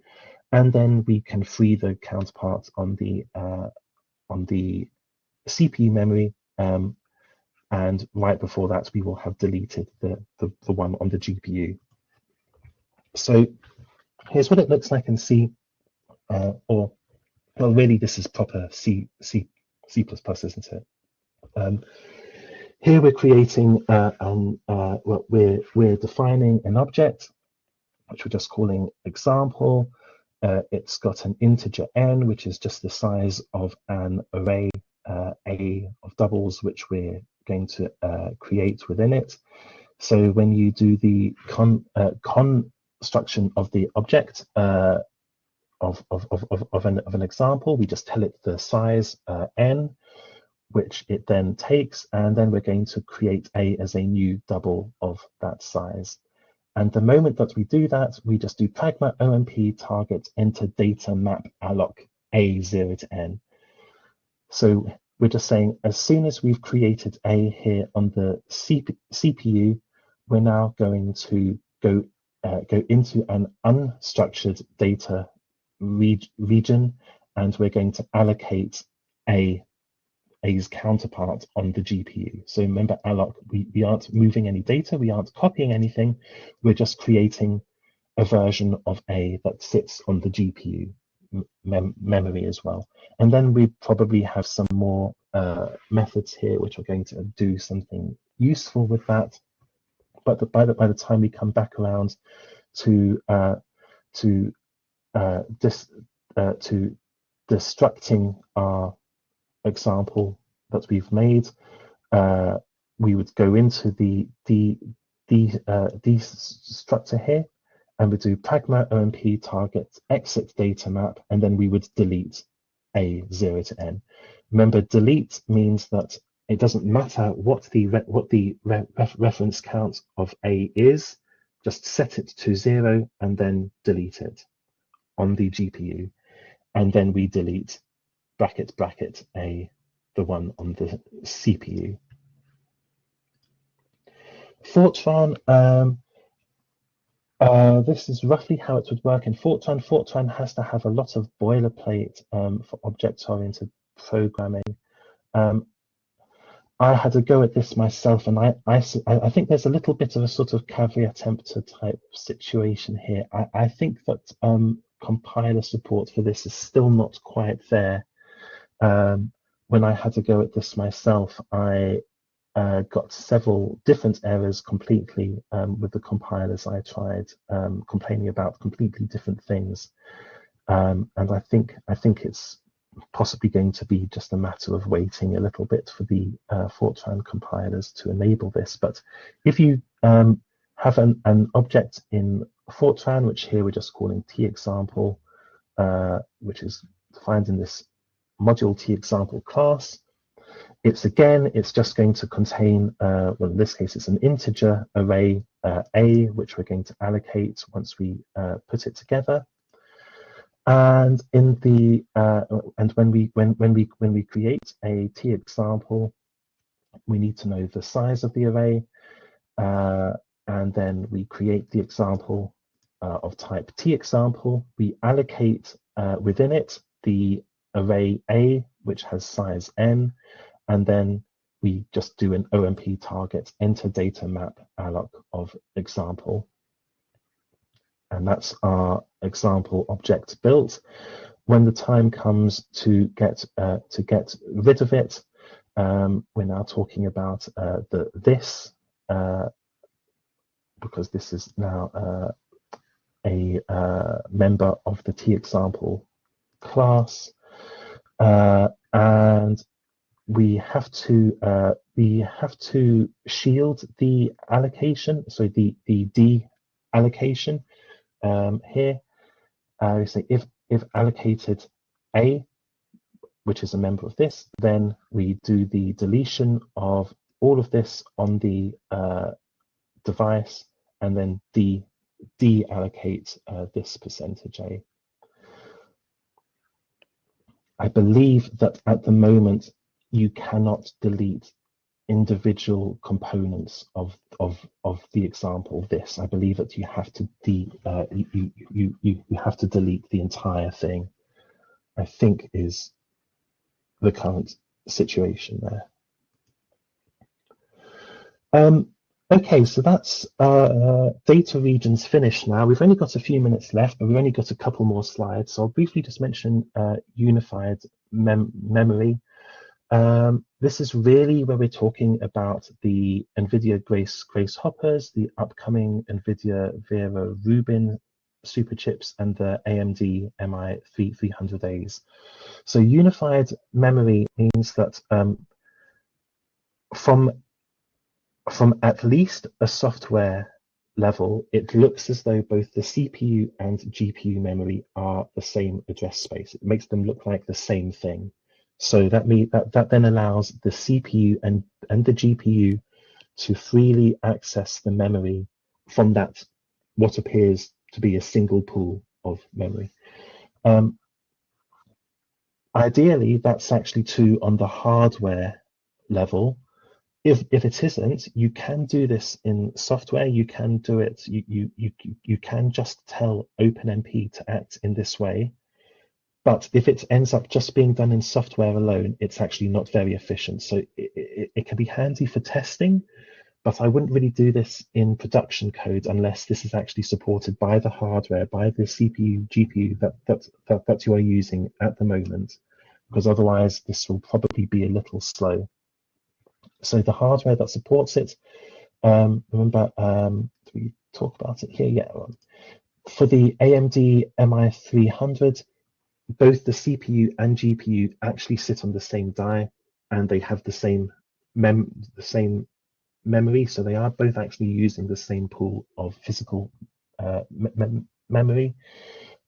and then we can free the counterparts on the CPU memory, and right before that we will have deleted the one on the GPU. So here's what it looks like in C, or well, really this is proper C++, isn't it? Here we're creating, well, we're defining an object, which we're just calling example. It's got an integer n, which is just the size of an array A of doubles, which we're going to create within it. So when you do the construction of the object of an example, we just tell it the size n, which it then takes, and then we're going to create A as a new double of that size. And the moment that we do that, we just do pragma OMP target enter data map alloc A0 to n. So we're just saying, as soon as we've created A here on the CPU, we're now going to go into an unstructured data region, and we're going to allocate A's counterpart on the GPU. So remember, alloc, we aren't moving any data, we aren't copying anything, we're just creating a version of A that sits on the GPU memory as well. And then we probably have some more methods here which are going to do something useful with that. But by the time we come back around to destructing our example that we've made, we would go into the destructor here, and we do pragma OMP target exit data map, and then we would delete A0 to n. Remember, delete means that it doesn't matter what the reference count of A is, just set it to 0 and then delete it on the GPU, and then we delete bracket bracket A, the one on the CPU. Fortran, this is roughly how it would work in Fortran. Fortran has to have a lot of boilerplate for object-oriented programming. I had a go at this myself, and I think there's a little bit of a sort of caveat emptor type situation here. I think that compiler support for this is still not quite there. When I had to go at this myself, I got several different errors completely with the compilers I tried, complaining about completely different things. And I think it's possibly going to be just a matter of waiting a little bit for the Fortran compilers to enable this. But if you have an object in Fortran, which here we're just calling tExample, which is defined in this module tExample class, It's just going to contain, well, in this case, it's an integer array A, which we're going to allocate once we put it together. And in the when we create a T example, we need to know the size of the array, and then we create the example of type T example. We allocate within it the array A, which has size n, and then we just do an OMP target enter data map alloc of example. And that's our example object built. When the time comes to get rid of it, we're now talking about this, because this is now a member of the T example class, and we have to shield the allocation, so the D allocation. Here we say if allocated A, which is a member of this, then we do the deletion of all of this on the device, and then deallocate this percentage A. I believe that at the moment you cannot delete individual components of the example this. I believe that you have to you have to delete the entire thing, I think, is the current situation there. Okay, so that's data regions finished now. We've only got a few minutes left, but we've only got a couple more slides. So I'll briefly just mention unified memory. This is really where we're talking about the NVIDIA Grace Hoppers, the upcoming NVIDIA Vera Rubin superchips, and the AMD MI300As. So unified memory means that from at least a software level, it looks as though both the CPU and GPU memory are the same address space. It makes them look like the same thing. So that then allows the CPU and the GPU to freely access the memory from that what appears to be a single pool of memory. Ideally, that's actually true on the hardware level. If it isn't, you can do this in software. You can do it. You can just tell OpenMP to act in this way. But if it ends up just being done in software alone, it's actually not very efficient. So it can be handy for testing, but I wouldn't really do this in production code unless this is actually supported by the hardware, by the CPU, GPU that you are using at the moment, because otherwise this will probably be a little slow. So the hardware that supports it, remember, we talk about it here? Yeah. For the AMD MI300, both the CPU and GPU actually sit on the same die, and they have the same memory, so they are both actually using the same pool of physical memory.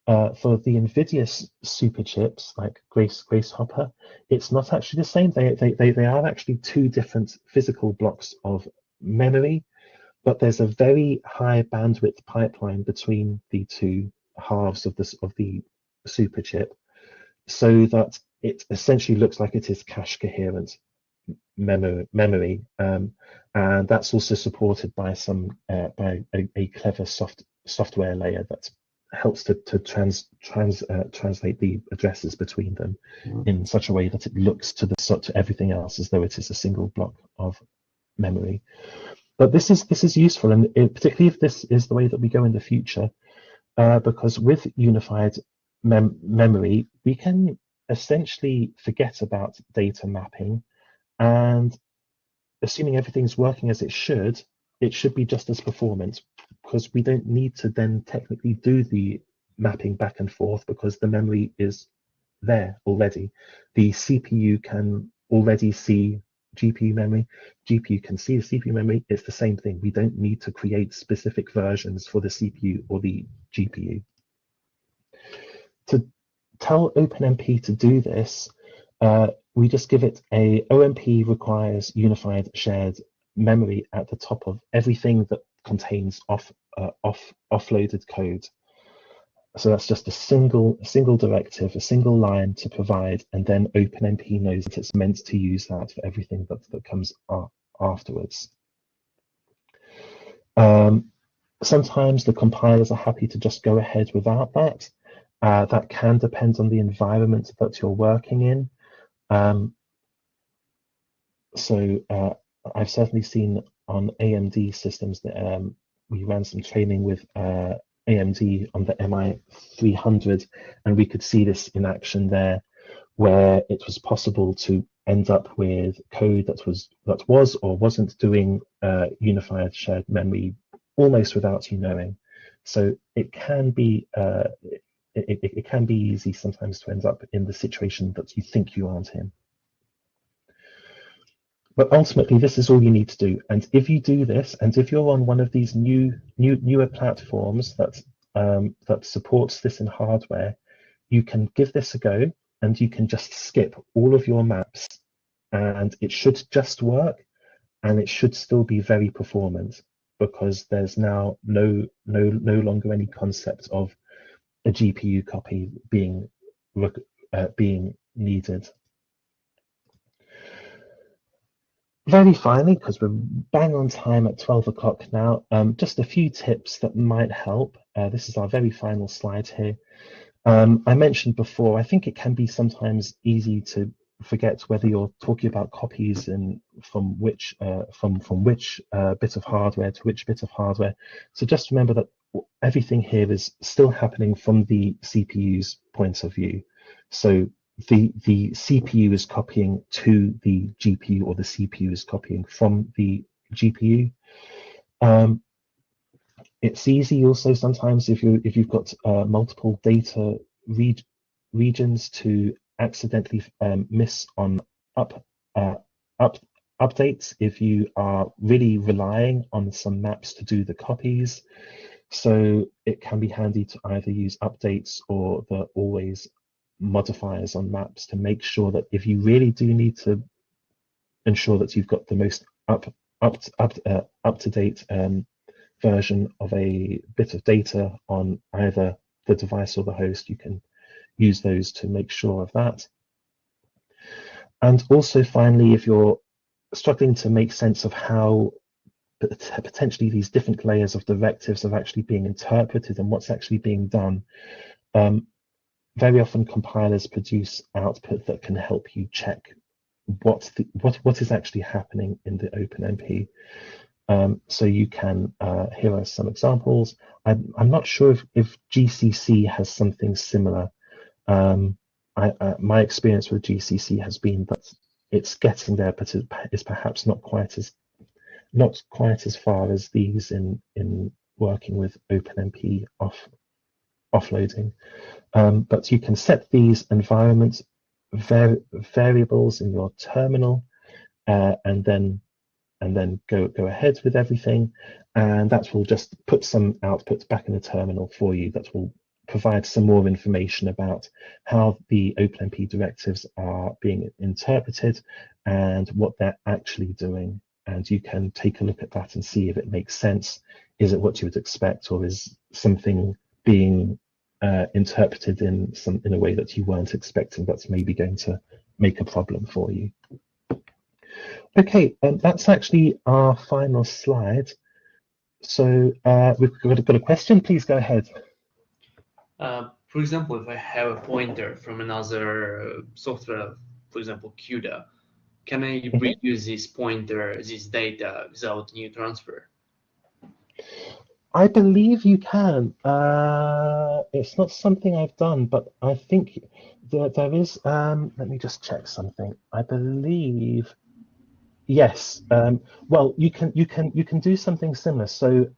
For the NVIDIA super chips like Grace Hopper, it's not actually the same. They are actually two different physical blocks of memory, but there's a very high bandwidth pipeline between the two halves of the super chip, so that it essentially looks like it is cache coherent memory, and that's also supported by some by a clever software layer that helps to translate the addresses between them in such a way that it looks to everything else as though it is a single block of memory. But this is useful, and particularly if this is the way that we go in the future, because with unified memory, we can essentially forget about data mapping, and assuming everything's working as it should be just as performant, because we don't need to then technically do the mapping back and forth because the memory is there already. The CPU can already see GPU memory, GPU can see the CPU memory. It's the same thing. We don't need to create specific versions for the CPU or the GPU. To tell OpenMP to do this, we just give it a OMP requires unified shared memory at the top of everything that contains offloaded code. So that's just a single directive, a single line to provide, and then OpenMP knows that it's meant to use that for everything that comes afterwards. Sometimes the compilers are happy to just go ahead without that. That can depend on the environment that you're working in. I've certainly seen on AMD systems that we ran some training with AMD on the MI300, and we could see this in action there, where it was possible to end up with code that was or wasn't doing unified shared memory almost without you knowing. So it can be it can be easy sometimes to end up in the situation that you think you aren't in. But ultimately, this is all you need to do. And if you do this, and if you're on one of these newer platforms that supports this in hardware, you can give this a go, and you can just skip all of your maps, and it should just work, and it should still be very performant, because there's now no longer any concept of a GPU copy being needed. Very finally, because we're bang on time at 12 o'clock now, just a few tips that might help. This is our very final slide here. I mentioned before, I think it can be sometimes easy to forget whether you're talking about copies and from which bit of hardware to which bit of hardware. So just remember that everything here is still happening from the CPU's point of view. So the CPU is copying to the GPU, or the CPU is copying from the GPU. It's easy also sometimes if you've got multiple data regions to accidentally miss on updates if you are really relying on some maps to do the copies. So it can be handy to either use updates or the always modifiers on maps to make sure that if you really do need to ensure that you've got the most up to date version of a bit of data on either the device or the host, you can use those to make sure of that. And also finally, if you're struggling to make sense of how potentially these different layers of directives are actually being interpreted and what's actually being done, very often compilers produce output that can help you check what is actually happening in the OpenMP. So you can, here are some examples. I'm not sure if GCC has something similar. My experience with GCC has been that it's getting there, but it's perhaps not quite as far as these in working with OpenMP offloading. But you can set these environment variables in your terminal, and then go ahead with everything, and that will just put some output back in the terminal for you that will provide some more information about how the OpenMP directives are being interpreted and what they're actually doing. And you can take a look at that and see if it makes sense. Is it what you would expect, or is something being interpreted in a way that you weren't expecting that's maybe going to make a problem for you? Okay, that's actually our final slide. So we've got a question. Please go ahead. For example, if I have a pointer from another software, for example, CUDA, can I reuse this pointer, this data, without new transfer? I believe you can. It's not something I've done, but I think there is. Let me just check something. I believe. Yes. Well, you can do something similar. So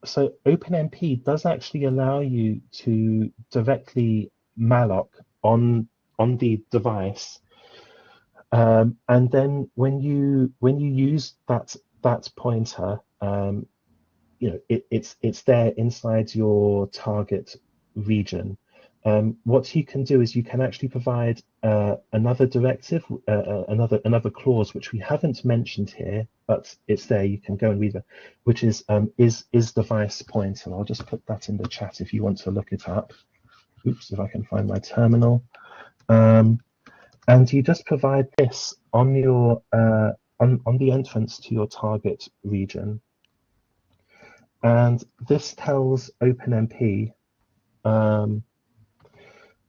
so OpenMP does actually allow you to directly malloc on the device, and then when you use that pointer, you know, it's there inside your target region, what you can do is you can actually provide another directive, another clause which we haven't mentioned here, but it's there. You can go and read it, which is device pointer. I'll just put that in the chat if you want to look it up. Oops, if I can find my terminal. And you just provide this on your on the entrance to your target region, and this tells OpenMP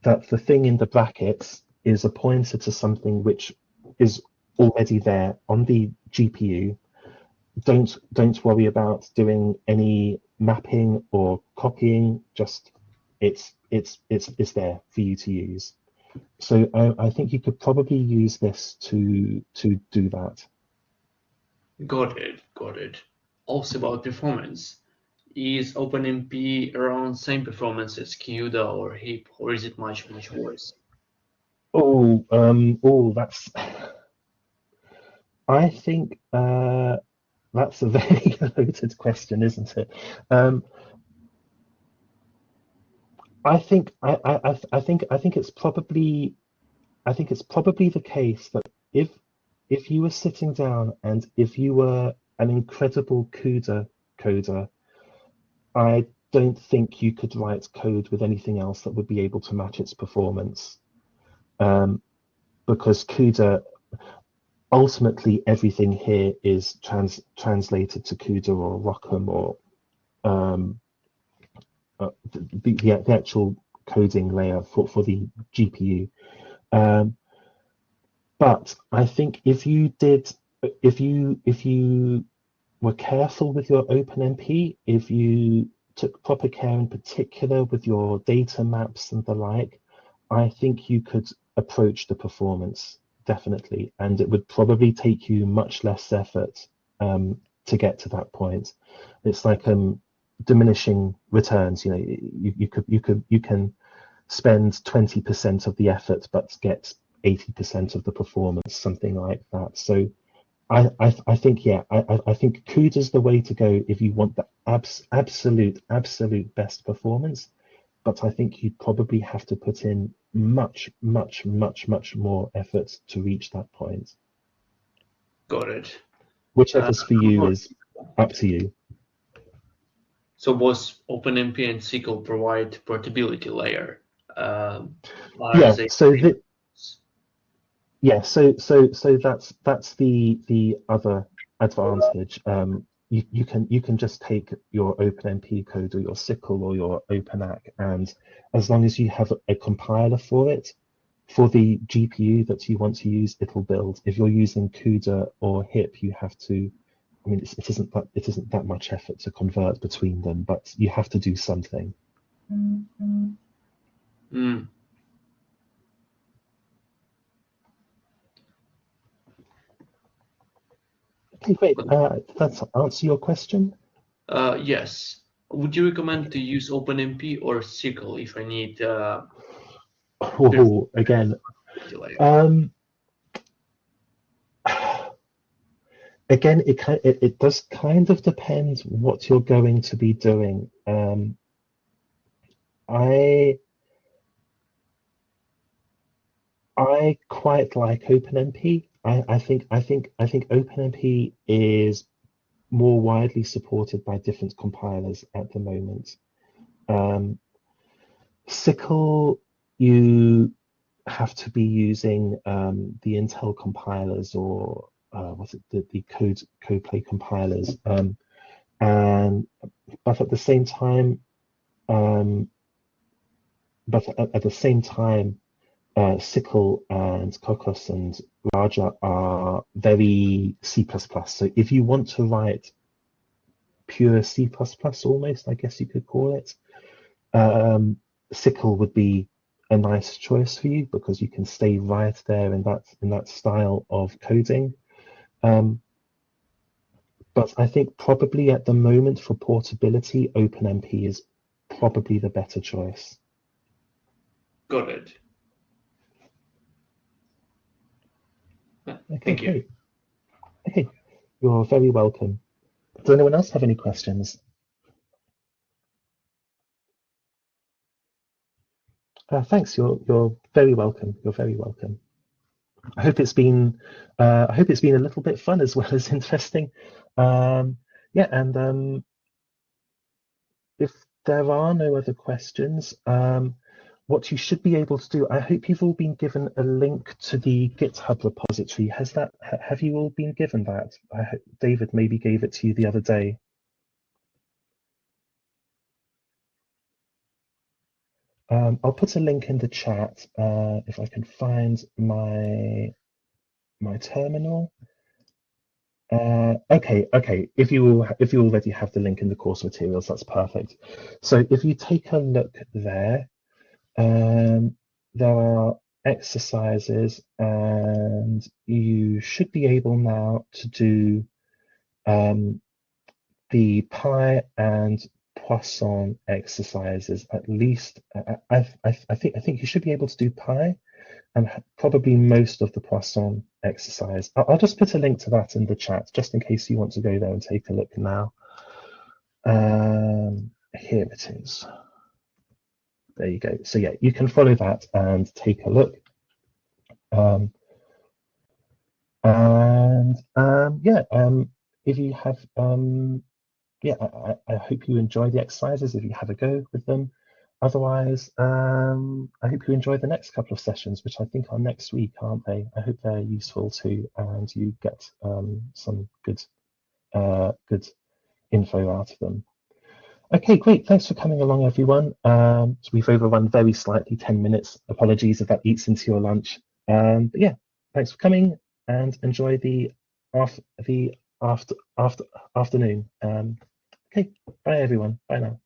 that the thing in the brackets is a pointer to something which is already there on the GPU. Don't worry about doing any mapping or copying. Just it's there for you to use. So I think you could probably use this to do that. Got it. Also about performance. Is OpenMP around same performance as CUDA or HIP, or is it much worse? That's. I think that's a very loaded question, isn't it? I think it's probably the case that if you were sitting down and if you were an incredible CUDA coder, I don't think you could write code with anything else that would be able to match its performance, because CUDA, ultimately everything here is translated to CUDA or ROCm or the actual coding layer for the GPU. But I think if you were careful with your OpenMP, if you took proper care in particular with your data maps and the like, I think you could approach the performance definitely, and it would probably take you much less effort to get to that point. It's like diminishing returns. You know, you can spend 20% of the effort but get 80% of the performance, something like that. So I think I think CUDA is the way to go if you want the absolute best performance. But I think you probably have to put in much more effort to reach that point. Got it. Whichever's for you is up to you. So both OpenMP and SQL provide portability layer. So that's the other advantage. You can just take your OpenMP code or your SQL or your OpenACC, and as long as you have a compiler for it, for the GPU that you want to use, it'll build. If you're using CUDA or HIP, you have to. I mean, it isn't that much effort to convert between them, but you have to do something. Okay, great. Did that answer your question? Yes. Would you recommend to use OpenMP or SQL if I need? Again, it does kind of depend what you're going to be doing. I quite like OpenMP. I think OpenMP is more widely supported by different compilers at the moment. SQL, you have to be using the Intel compilers or the CodePlay compilers, but at the same time, SQL and Cocos and Raja are very C++. So if you want to write pure C++ almost, I guess you could call it, SQL would be a nice choice for you because you can stay right there in that style of coding. But I think probably at the moment for portability, OpenMP is probably the better choice. Got it. Okay, Thank you. great. Okay, you're very welcome. Does anyone else have any questions? Thanks. You're very welcome. You're very welcome. I hope it's been a little bit fun as well as interesting. Yeah, and if there are no other questions, what you should be able to do, I hope you've all been given a link to the GitHub repository. Have you all been given that? David maybe gave it to you the other day. I'll put a link in the chat if I can find my terminal. Okay. If you already have the link in the course materials, that's perfect. So if you take a look there, there are exercises, and you should be able now to do the pi and Poisson exercises. At least I think you should be able to do pi and probably most of the Poisson exercise. I'll just put a link to that in the chat, just in case you want to go there and take a look now. Here it is. There you go. So yeah, you can follow that and take a look. If you have, I hope you enjoy the exercises if you have a go with them. Otherwise, I hope you enjoy the next couple of sessions, which I think are next week, aren't they? I hope they're useful too, and you get some good info out of them. Okay, great. Thanks for coming along, everyone. So we've overrun very slightly, 10 minutes. Apologies if that eats into your lunch. But yeah, thanks for coming and enjoy the afternoon. Okay, bye everyone. Bye now.